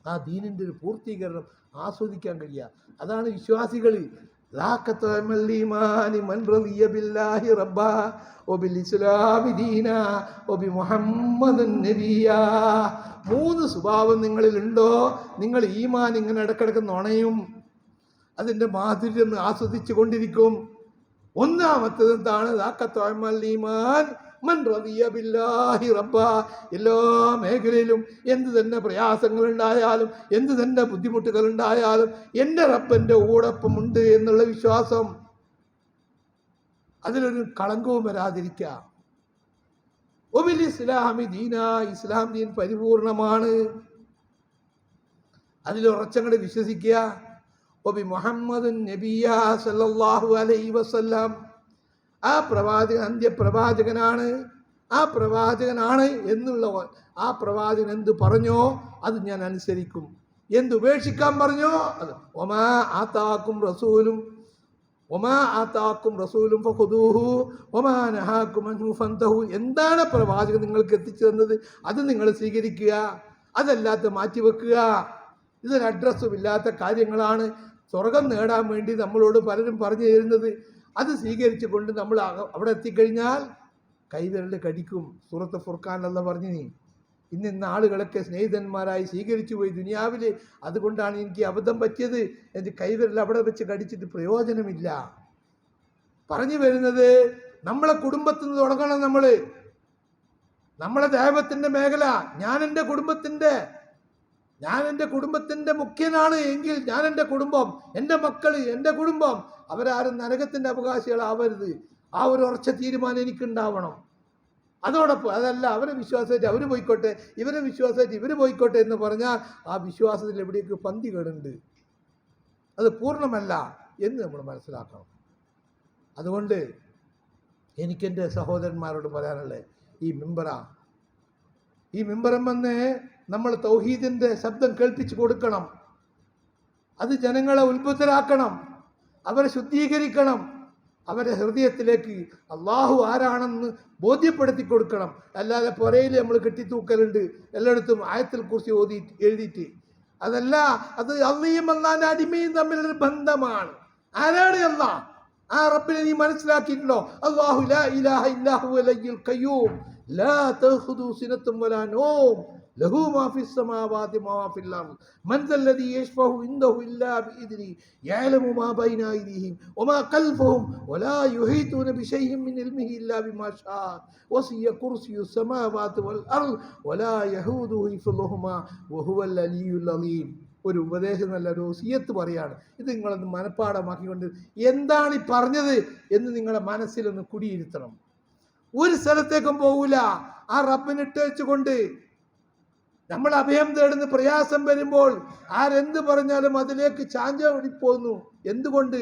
Speaker 1: ആ ദീനിൻ്റെ ഒരു പൂർത്തീകരണം ആസ്വദിക്കാൻ കഴിയുക. അതാണ് വിശ്വാസികൾ. 3 സ്വഭാവം നിങ്ങളിലുണ്ടോ? നിങ്ങൾ ഈമാൻ ഇങ്ങനെ ഇടക്കിടക്ക് നുണയും അതിൻ്റെ മാധുര്യം ആസ്വദിച്ചു കൊണ്ടിരിക്കും. ഒന്നാമത്തേത് എന്താണ്? എല്ലാ മേഖലയിലും എന്ത് തന്നെ പ്രയാസങ്ങൾ ഉണ്ടായാലും എന്ത് തന്നെ ബുദ്ധിമുട്ടുകൾ ഉണ്ടായാലും എൻ്റെ റബ്ബൻ്റെ കൂടൊപ്പമുണ്ട് എന്നുള്ള വിശ്വാസം, അതിലൊരു കളങ്കവും വരാതിരിക്കുക. ഒബിൽ ഇസ്ലാമി ദീന, ഇസ്ലാം ദീൻ പരിപൂർണമാണ്, അതിലുറച്ചങ്ങട് വിശ്വസിക്കുക. ഒബി മുഹമ്മദ് നബിയ സല്ലല്ലാഹു അലൈഹി വസല്ലം, ആ പ്രവാചകൻ അന്ത്യപ്രവാചകനാണ്, ആ പ്രവാചകനാണ് എന്നുള്ള ആ പ്രവാചകൻ എന്ത് പറഞ്ഞോ അത് ഞാൻ അനുസരിക്കും. എന്തുപേക്ഷിക്കാൻ പറഞ്ഞോ അത്. ഒമാ ആതാക്കും റസൂലും ഫഖുദൂഹു വമാ നഹാക്കും അൻഹു ഫന്തഹു. എന്താണ് പ്രവാചകൻ നിങ്ങൾക്ക് എത്തിച്ചു തന്നത് അത് നിങ്ങൾ സ്വീകരിക്കുക, അതല്ലാത്ത മാറ്റിവെക്കുക. ഇതൊരു അഡ്രസ്സും ഇല്ലാത്ത കാര്യങ്ങളാണ് സ്വർഗം നേടാൻ വേണ്ടി നമ്മളോട് പലരും പറഞ്ഞു തരുന്നത്. അത് സ്വീകരിച്ചു കൊണ്ട് നമ്മൾ അവിടെ എത്തിക്കഴിഞ്ഞാൽ കൈവിരൽ കടിക്കും. സൂറത്ത് ഫുർഖാനിലല്ലാഹ് പറഞ്ഞു, ഇന്ന ആളുകളൊക്കെ സ്നേഹിതന്മാരായി സ്വീകരിച്ചു പോയി ദുനിയാവിൽ, അതുകൊണ്ടാണ് എനിക്ക് അബദ്ധം പറ്റിയത്. എൻ്റെ കൈവിരൽ അവിടെ വെച്ച് കടിച്ചിട്ട് പ്രയോജനമില്ല. പറഞ്ഞു വരുന്നത് നമ്മളെ കുടുംബത്തിൽ നിന്ന് തുടങ്ങണം. നമ്മളെ ദൈവത്തിൻ്റെ മേഖല, ഞാൻ എൻ്റെ കുടുംബത്തിൻ്റെ മുഖ്യനാണ് എങ്കിൽ ഞാൻ എൻ്റെ കുടുംബം, എൻ്റെ മക്കൾ, എൻ്റെ കുടുംബം അവരാരും നരകത്തിൻ്റെ അവകാശികളാവരുത്. ആ ഒരു ഉറച്ച തീരുമാനം എനിക്കുണ്ടാവണം. അതോടൊപ്പം അതല്ല അവരെ വിശ്വാസമായിട്ട് അവർ പോയിക്കോട്ടെ, ഇവരെ വിശ്വാസമായിട്ട് ഇവർ പോയിക്കോട്ടെ എന്ന് പറഞ്ഞാൽ ആ വിശ്വാസത്തിൽ എവിടെയൊക്കെ പന്തികേടുണ്ട്, അത് പൂർണ്ണമല്ല എന്ന് നമ്മൾ മനസ്സിലാക്കണം. അതുകൊണ്ട് എനിക്കെൻ്റെ സഹോദരന്മാരോട് പറയാനുള്ളത്, ഈ മിമ്പറം വന്ന് നമ്മൾ തൗഹീദിൻ്റെ ശബ്ദം കേൾപ്പിച്ചു കൊടുക്കണം. അത് ജനങ്ങളെ ഉത്ബുദ്ധരാക്കണം, അവരെ ശുദ്ധീകരിക്കണം, അവരുടെ ഹൃദയത്തിലേക്ക് അള്ളാഹു ആരാണെന്ന് ബോധ്യപ്പെടുത്തി കൊടുക്കണം. അല്ലാതെ പുറയിൽ നമ്മൾ കെട്ടിത്തൂക്കലുണ്ട് എല്ലായിടത്തും ആയത്തിൽ കുറിച്ച് എഴുതിയിട്ട്. അതല്ല, അത് അള്ളയും അള്ളാന്റെ അടിമയും തമ്മിലൊരു ബന്ധമാണ്. ആരാണ് അള്ളാഹ്? ആ റബ്ബിനെ നീ മനസ്സിലാക്കിയിട്ടുണ്ടോ? അല്ലാഹു ലാ ഇലാഹ ഇല്ലാഹു അൽ-ഹയ്യുൽ ഖയ്യൂം ലാ തഖുദു സിനത്തും വലാ നൗം ലഹു മാ ഫിസ് സമാവാതി മാ ഫിൽ അർദ് മൻ ദല്ലദി യശ്ഫഉ ഇൻദഹു ഇല്ലാ ബിഇദ്നി യഅലമു മാ ബൈന അയ്ദിഹിം വമാ ഖൽഫഹും വലാ യുഹീതൂന ബിശൈഇൻ മിൻ ഇൽമിഹി ഇല്ലാ ബിമാ ശാഅ വസിയ കുർസിയു സമാവാതി വൽ അർദ് വലാ യഹൂദുഹു ഹിഫ്ളുഹുമാ വഹുവൽ അലിയ്യുൽ അലീം. ഒരു ഉപദേശം, നല്ലൊരു വസിയത്ത് പറയാണ്. ഇത് നിങ്ങളൊന്ന് മനഃപ്പാടമാക്കിക്കൊണ്ട് എന്താണ് ഈ പറഞ്ഞത് എന്ന് നിങ്ങളുടെ മനസ്സിലൊന്ന് കുടിയിരുത്തണം. ഒരു സ്ഥലത്തേക്കും പോകൂല. ആ റബ്ബിനിട്ട് വെച്ചുകൊണ്ട് നമ്മൾ അഭയം തേടുന്ന പ്രയാസം വരുമ്പോൾ ആരെന്ത് പറഞ്ഞാലും അതിലേക്ക് ചാഞ്ച ഓടിപ്പോകുന്നു. എന്തുകൊണ്ട്?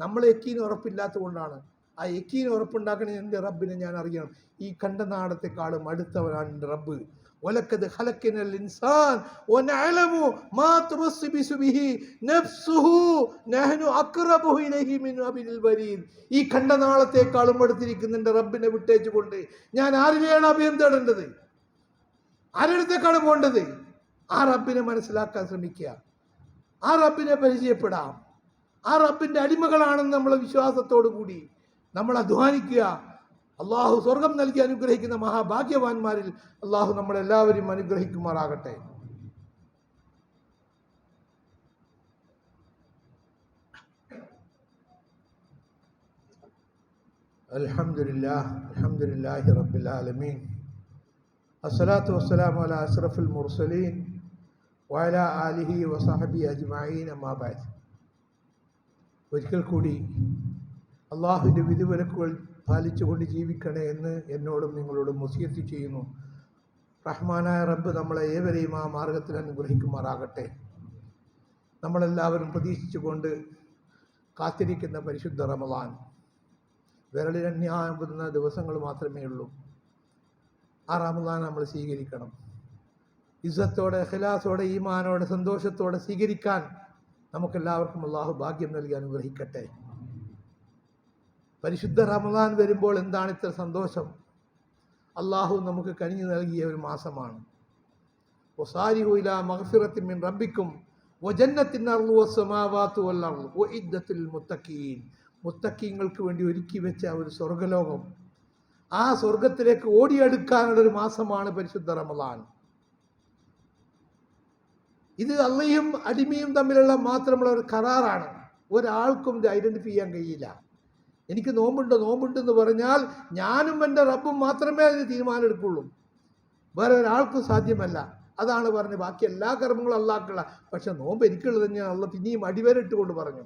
Speaker 1: നമ്മൾ യക്കീന് ഉറപ്പില്ലാത്തത് കൊണ്ടാണ്. ആ യക്കീന് ഉറപ്പുണ്ടാക്കണേ എൻ്റെ റബ്ബിനെ ഞാൻ അറിയണം. ഈ കണ്ടനാടത്തെക്കാളും അടുത്തവനാണ് എൻ്റെ റബ്ബ്. വലക്കദ് ഖലഖനൽ ഇൻസാൻ വനഅലമു മാ തുവസ്വിസു ബിഹി നഫ്സുഹു നഹ്നു അഖറബു ഇലൈഹി മിൻ ഹബിലിൽ വരീദ്. ഈ കണ്ടനാളത്തെക്കാളും അടുത്തിരിക്കുന്ന എൻ്റെ റബ്ബിനെ വിട്ടേച്ചുകൊണ്ട് ഞാൻ ആരിനെയാണ് അഭയം തേടേണ്ടത്? ആരടുത്തേക്കാണ് പോകേണ്ടത്? ആ റബ്ബിനെ മനസ്സിലാക്കാൻ ശ്രമിക്കുക. ആ റബ്ബിനെ പരിചയപ്പെടാം. ആ റബ്ബിൻ്റെ അടിമകളാണെന്ന് നമ്മളെ വിശ്വാസത്തോടു കൂടി നമ്മൾ അധ്വാനിക്കുക. അള്ളാഹു സ്വർഗം നൽകി അനുഗ്രഹിക്കുന്ന മഹാഭാഗ്യവാന്മാരിൽ അള്ളാഹു നമ്മളെല്ലാവരും അനുഗ്രഹിക്കുമാറാകട്ടെ. അൽഹംദുലില്ലാഹി റബ്ബിൽ ആലമീൻ. അസ്സലാത്തു വസ്സലാമു അലാ അഷ്റഫിൽ മുർസലീൻ വഅലാ ആലിഹി വസഹബിഹി അജ്മഈൻ. അമ്മാ ബഅദ്. ഒരിക്കൽ കൂടി അള്ളാഹുവിൻ്റെ വിധിവിലക്കുകൾ പാലിച്ചുകൊണ്ട് ജീവിക്കണേ എന്ന് എന്നോടും നിങ്ങളോടും വസിയത്ത് ചെയ്യുന്നു. റഹ്മാനായ റബ്ബ് നമ്മളെ ഏവരെയും ആ മാർഗത്തിൽ അനുഗ്രഹിക്കുമാറാകട്ടെ. നമ്മളെല്ലാവരും പ്രതീക്ഷിച്ചുകൊണ്ട് കാത്തിരിക്കുന്ന പരിശുദ്ധ റമളാൻ വിരലിലെണ്ണാവുന്ന ദിവസങ്ങൾ മാത്രമേ ഉള്ളൂ. ആ റമളാൻ നമ്മൾ സ്വീകരിക്കണം. ഇസ്സത്തോടെ, ഇഖ്ലാസോടെ, ഈമാനോടെ, സന്തോഷത്തോടെ സ്വീകരിക്കാൻ നമുക്കെല്ലാവർക്കും അള്ളാഹു ഭാഗ്യം നൽകി അനുഗ്രഹിക്കട്ടെ. പരിശുദ്ധ റമളാൻ വരുമ്പോൾ എന്താണ് ഇത്ര സന്തോഷം? അള്ളാഹു നമുക്ക് കനിഞ്ഞു നൽകിയ ഒരു മാസമാണ്. വസാരിഉ ഇലാ മഗ്ഫിറത്തിൻ മിൻ റബ്ബിക്കും വജന്നത്തിൻ അർളു വസ്സമാവാതു വൽ അർള് ഉഇദ്ദത്തുൽ മുത്തഖീൻ. മുത്തഖീങ്ങൾക്ക് വേണ്ടി ഒരുക്കി വെച്ച ഒരു സ്വർഗ്ഗലോകം, ആ സ്വർഗത്തിലേക്ക് ഓടിയെടുക്കാനുള്ളൊരു മാസമാണ് പരിശുദ്ധ റമളാൻ. ഇത് അള്ളയും അടിമയും തമ്മിലുള്ള മാത്രമുള്ള ഒരു കരാറാണ്. ഒരാൾക്കും ഇത് ഐഡൻറ്റിഫൈ ചെയ്യാൻ കഴിയില്ല. എനിക്ക് നോമ്പുണ്ടെന്ന് പറഞ്ഞാൽ ഞാനും എൻ്റെ റബ്ബും മാത്രമേ അതിന് തീരുമാനം എടുക്കുള്ളൂ. വേറെ ഒരാൾക്കും സാധ്യമല്ല. അതാണ് പറഞ്ഞത്. ബാക്കി എല്ലാ കർമ്മങ്ങളും അള്ളാഹ്ക്കുള്ള, പക്ഷെ നോമ്പ് എനിക്കുള്ളത് തന്നെയാണ്. അള്ളാഹ് പിന്നെയും അടിവരട്ടുകൊണ്ട് പറഞ്ഞു.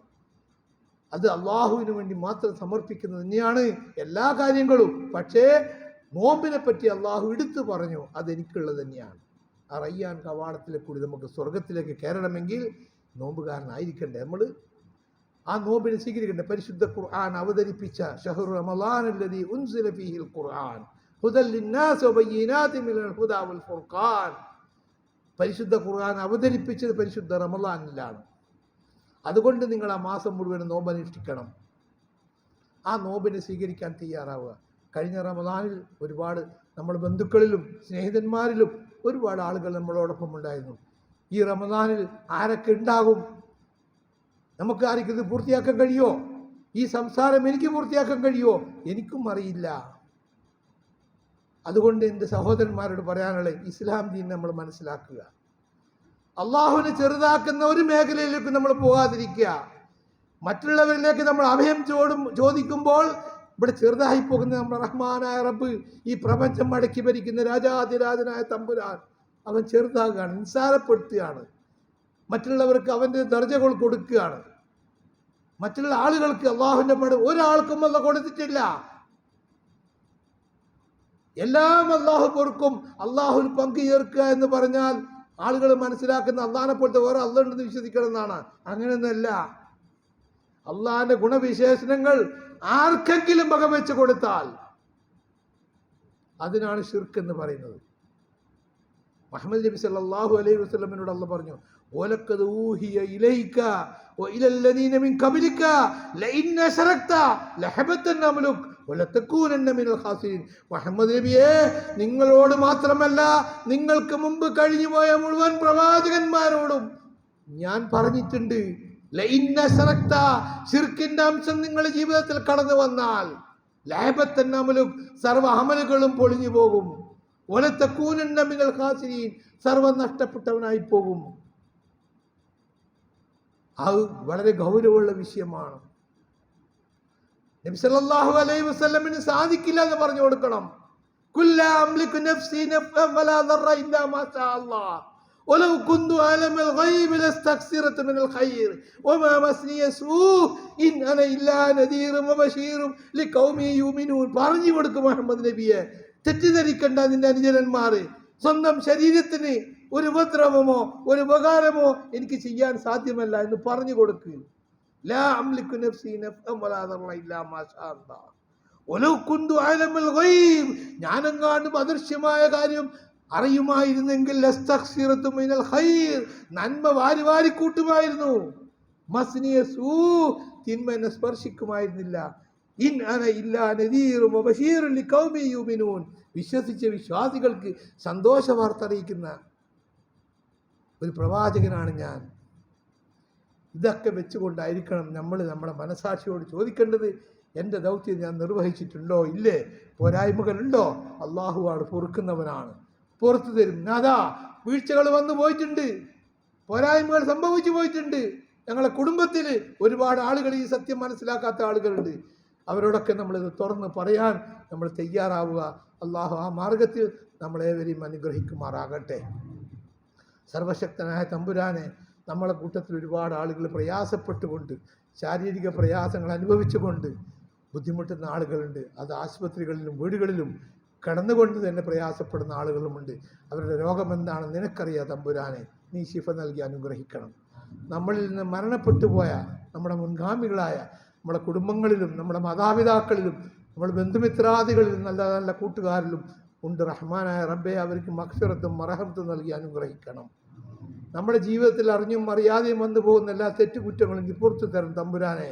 Speaker 1: അത് അള്ളാഹുവിന് വേണ്ടി മാത്രം സമർപ്പിക്കുന്നത് തന്നെയാണ് എല്ലാ കാര്യങ്ങളും. പക്ഷേ നോമ്പിനെ പറ്റി അള്ളാഹു എടുത്തു പറഞ്ഞു, അതെനിക്കുള്ളത് തന്നെയാണ്. ആ റയ്യാൻ കവാടത്തിലെ കൂടി നമുക്ക് സ്വർഗത്തിലേക്ക് കയറണമെങ്കിൽ നോമ്പുകാരനായിരിക്കണ്ടേ നമ്മൾ? ആ നോമ്പിനെ സ്വീകരിക്കണ്ടേ? പരിശുദ്ധ ഖുർആൻ അവതരിപ്പിച്ച ഷഹ്റു റമളാൻ അല്ലദീ ഉൻസില ഫീഹിൽ ഖുർആൻ ഹുദൽ ലിന്നാസ് വബയ്യിനാതിൻ മിനൽ ഹുദാ വൽ ഫുർഖാൻ. പരിശുദ്ധ ഖുർആൻ അവതരിപ്പിച്ചത് പരിശുദ്ധ റമളാനിലാണ്. അതുകൊണ്ട് നിങ്ങൾ ആ മാസം മുഴുവൻ നോമ്പ് അനുഷ്ഠിക്കണം. ആ നോമ്പിനെ സ്വീകരിക്കാൻ തയ്യാറാവുക. കഴിഞ്ഞ റമളാനിൽ ഒരുപാട് നമ്മുടെ ബന്ധുക്കളിലും സ്നേഹിതന്മാരിലും ഒരുപാട് ആളുകൾ നമ്മളോടൊപ്പം ഉണ്ടായിരുന്നു. ഈ റമളാനിൽ ആരൊക്കെ ഉണ്ടാകും? നമുക്ക് ആർക്കും ഇത് പൂർത്തിയാക്കാൻ കഴിയുമോ? ഈ സംസാരം എനിക്ക് പൂർത്തിയാക്കാൻ കഴിയുമോ? എനിക്കും അറിയില്ല. അതുകൊണ്ട് എൻ്റെ സഹോദരന്മാരോട് പറയാനുള്ളത്, ഇസ്ലാം ദീൻ നമ്മൾ മനസ്സിലാക്കുക. അള്ളാഹുവിനെ ചെറുതാക്കുന്ന ഒരു മേഖലയിലേക്ക് നമ്മൾ പോകാതിരിക്കുക. മറ്റുള്ളവരിലേക്ക് നമ്മൾ അഭയം ചോദിക്കുമ്പോൾ ഇവിടെ ചെറുതായി പോകുന്ന നമ്മുടെ റഹ്മാനായ റബ്ബ്, ഈ പ്രപഞ്ചം മടക്കി ഭരിക്കുന്ന രാജാതിരാജനായ തമ്പുരാൻ, അവൻ ചെറുതാകുകയാണ്, നിസ്സാരപ്പെടുത്തുകയാണ്. മറ്റുള്ളവർക്ക് അവൻ്റെ ദർജകൾ കൊടുക്കുകയാണ്. മറ്റുള്ള ആളുകൾക്ക് അള്ളാഹുവിൻ്റെ പടം ഒരാൾക്കും അല്ല കൊടുത്തിട്ടില്ല. എല്ലാം അള്ളാഹു പൊറുക്കും. അള്ളാഹുവിൽ പങ്കു ചേർക്കുക എന്ന് പറഞ്ഞാൽ ആളുകൾ മനസ്സിലാക്കുന്ന അള്ളാഹിനെ പോലത്തെ വേറെ അള്ളാഹ് ഉണ്ടെന്ന് വിശ്വസിക്കണം എന്നാണ്. അങ്ങനെയൊന്നുമല്ല. അള്ളാഹിന്റെ ഗുണവിശേഷണങ്ങൾ ആർക്കെങ്കിലും വകവെച്ച് കൊടുത്താൽ അതിനാണ് ശിർക്ക് എന്ന് പറയുന്നത്. മുഹമ്മദ് നബി സല്ലല്ലാഹു അലൈഹി വസല്ലമയോട് അള്ളാഹ് പറഞ്ഞു, വലഖദ് ഊഹിയ ഇലൈക وإلى الذين من قبلك لئن أشركت لحبطن عملك ولتكونن من الخاسرين. മുഹമ്മദ് നബിയെ, നിങ്ങളോട് മാത്രമല്ല നിങ്ങൾക്ക് മുമ്പ് കഴിഞ്ഞുപോയ മുഴുവൻ പ്രവാചകന്മാരോടും ഞാൻ പറഞ്ഞിട്ടുണ്ട്, ലഇൻ അശ്റക്ത, ശിർക്കിന്റെ അംശം നിങ്ങളുടെ ജീവിതത്തിൽ കടന്നു വന്നാൽ ലഹബത്തൻ അമലുക്, സർവ്വ അമലുകളും പൊളിഞ്ഞു പോകും. വലതകൂനന്ന മിനൽ ഖാസിരീൻ, സർവ്വ നഷ്ടപ്പെട്ടവനായി പോകും. അത് വളരെ ഗൗരവമുള്ള വിഷയമാണ്. നബി സല്ലല്ലാഹു അലൈഹി വസല്ലമിന് സാധിക്കില്ല എന്ന് പറഞ്ഞു കൊടുക്കണം. കുല്ലാ അംലികു നഫ്സി നഫഅൻ വലാ ദർറ ഇല്ലാ മാ ശാ അല്ലാഹ് വലൗ കുന്തു അലമൽ ഗൈബ് ലസ്തക്സിറതു മിനൽ ഖൈർ വമാ മസ്നിയ സൂ ഇൻ അന ഇല്ലാ നദീറും വബശീറും ലിഖൗമി യുമിനൂൻ. പറഞ്ഞു കൊടുക്കും മുഹമ്മദ് നബിയെ, തെറ്റിദ്ധരിക്കണ്ട നിന്റെ അനുജനന്മാർ. സ്വന്തം ശരീരത്തിന് ഒരു ഉപദ്രവമോ ഒരു ഉപകാരമോ എനിക്ക് ചെയ്യാൻ സാധ്യമല്ല എന്ന് പറഞ്ഞു കൊടുക്കുക. ലാ അംലികു നഫ്സി നഫഅൻ വലാ ദർറ ഇല്ലാ മാ ശാ അല്ലാഹ് വലൗ കുന്തു അലമൽ ഗൈബ്, ഞാനെങ്ങാണ്ടും അദൃശ്യമായ കാര്യം അറിയുമായിരുന്നെങ്കിൽ ലസ്തക്സിറതു മിനൽ ഖൈർ, നന്മ വാരി വാരി കൂട്ടുമായിരുന്നു. മസ്നിയ സൂ, തിന്മ എന്നെ സ്പർശിക്കുമായിരുന്നില്ല. ഇൻ അന ഇല്ലാ നദീറും വബശീറുൻ ലിഖൗമി യുമിനൂൻ, വിശ്വസിച്ച വിശ്വാസികൾക്ക് സന്തോഷ വാർത്ത അറിയിക്കുന്ന ഒരു പ്രവാചകനാണ് ഞാൻ. ഇതൊക്കെ വെച്ചുകൊണ്ടായിരിക്കണം നമ്മൾ നമ്മുടെ മനസാക്ഷിയോട് ചോദിക്കേണ്ടത്, എൻ്റെ ദൗത്യം ഞാൻ നിർവഹിച്ചിട്ടുണ്ടോ ഇല്ലേ, പോരായ്മകളുണ്ടോ? അള്ളാഹുവാണ് പൊറുക്കുന്നവനാണ്, പുറത്തു തരും. അതാ വീഴ്ചകൾ വന്നു പോയിട്ടുണ്ട്, പോരായ്മകൾ സംഭവിച്ചു പോയിട്ടുണ്ട്. ഞങ്ങളെ കുടുംബത്തിൽ ഒരുപാട് ആളുകൾ ഈ സത്യം മനസ്സിലാക്കാത്ത ആളുകളുണ്ട്. അവരോടൊക്കെ നമ്മളിത് തുറന്ന് പറയാൻ നമ്മൾ തയ്യാറാവുക. അള്ളാഹു ആ മാർഗത്തിൽ നമ്മളേവരെയും അനുഗ്രഹിക്കുമാറാകട്ടെ. സർവശക്തനായ തമ്പുരാനെ, നമ്മളെ കൂട്ടത്തിൽ ഒരുപാട് ആളുകൾ പ്രയാസപ്പെട്ടുകൊണ്ട്, ശാരീരിക പ്രയാസങ്ങൾ അനുഭവിച്ചുകൊണ്ട് ബുദ്ധിമുട്ടുന്ന ആളുകളുണ്ട്. അത് ആശുപത്രികളിലും വീടുകളിലും കടന്നുകൊണ്ട് തന്നെ പ്രയാസപ്പെടുന്ന ആളുകളുമുണ്ട്. അവരുടെ രോഗം എന്താണെന്ന് നിനക്കറിയാം തമ്പുരാനെ, നീ ശിഫ നൽകി അനുഗ്രഹിക്കണം. നമ്മളിൽ നിന്ന് മരണപ്പെട്ടു പോയ നമ്മുടെ മുൻഗാമികളായ നമ്മുടെ കുടുംബങ്ങളിലും നമ്മുടെ മാതാപിതാക്കളിലും നമ്മുടെ ബന്ധുമിത്രാദികളിലും നല്ല നല്ല കൂട്ടുകാരിലും ഉണ്ട് റഹ്മാനായ റബ്ബെ, അവർക്ക് മഗ്ഫിറത്തും മർഹമത്തും നൽകി അനുഗ്രഹിക്കണം. നമ്മുടെ ജീവിതത്തിൽ അറിഞ്ഞും അറിയാതെയും വന്നു പോകുന്ന എല്ലാ തെറ്റുകുറ്റങ്ങളും നീ പുറത്തു തരും തമ്പുരാനെ.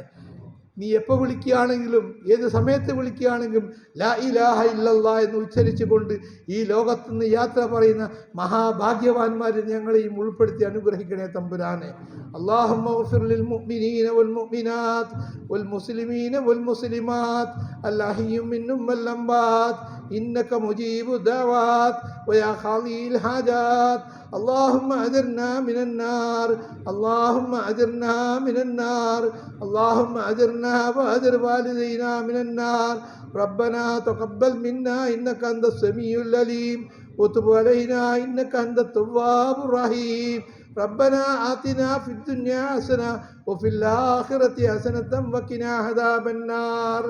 Speaker 1: നീ എപ്പോൾ വിളിക്കുകയാണെങ്കിലും ഏത് സമയത്ത് വിളിക്കുകയാണെങ്കിലും ലാ ഇലാഹ ഇല്ലല്ലാഹ് എന്ന് ഉച്ചരിച്ചു കൊണ്ട് ഈ ലോകത്തുനിന്ന് യാത്ര പറയുന്ന മഹാഭാഗ്യവാന്മാരിൽ ഞങ്ങളെയും ഉൾപ്പെടുത്തി അനുഗ്രഹിക്കണേ തമ്പുരാനെ. اللهم اغفر للمؤمنين والمؤمنات والمسلمين والمسلمات الأحياء منهم والأموات إنك مجيب الدعوات ويا قاضي الحاجات. اللهم أجرنا من النار، اللهم أجرنا من النار، اللهم أجرنا وأجر والدينا من النار. ربنا تقبل منا إنك أنت السميع العليم وتب علينا إنك أنت التواب الرحيم. ربنا آتنا في الدنيا حسنة وفي الآخرة حسنة وقنا عذاب النار.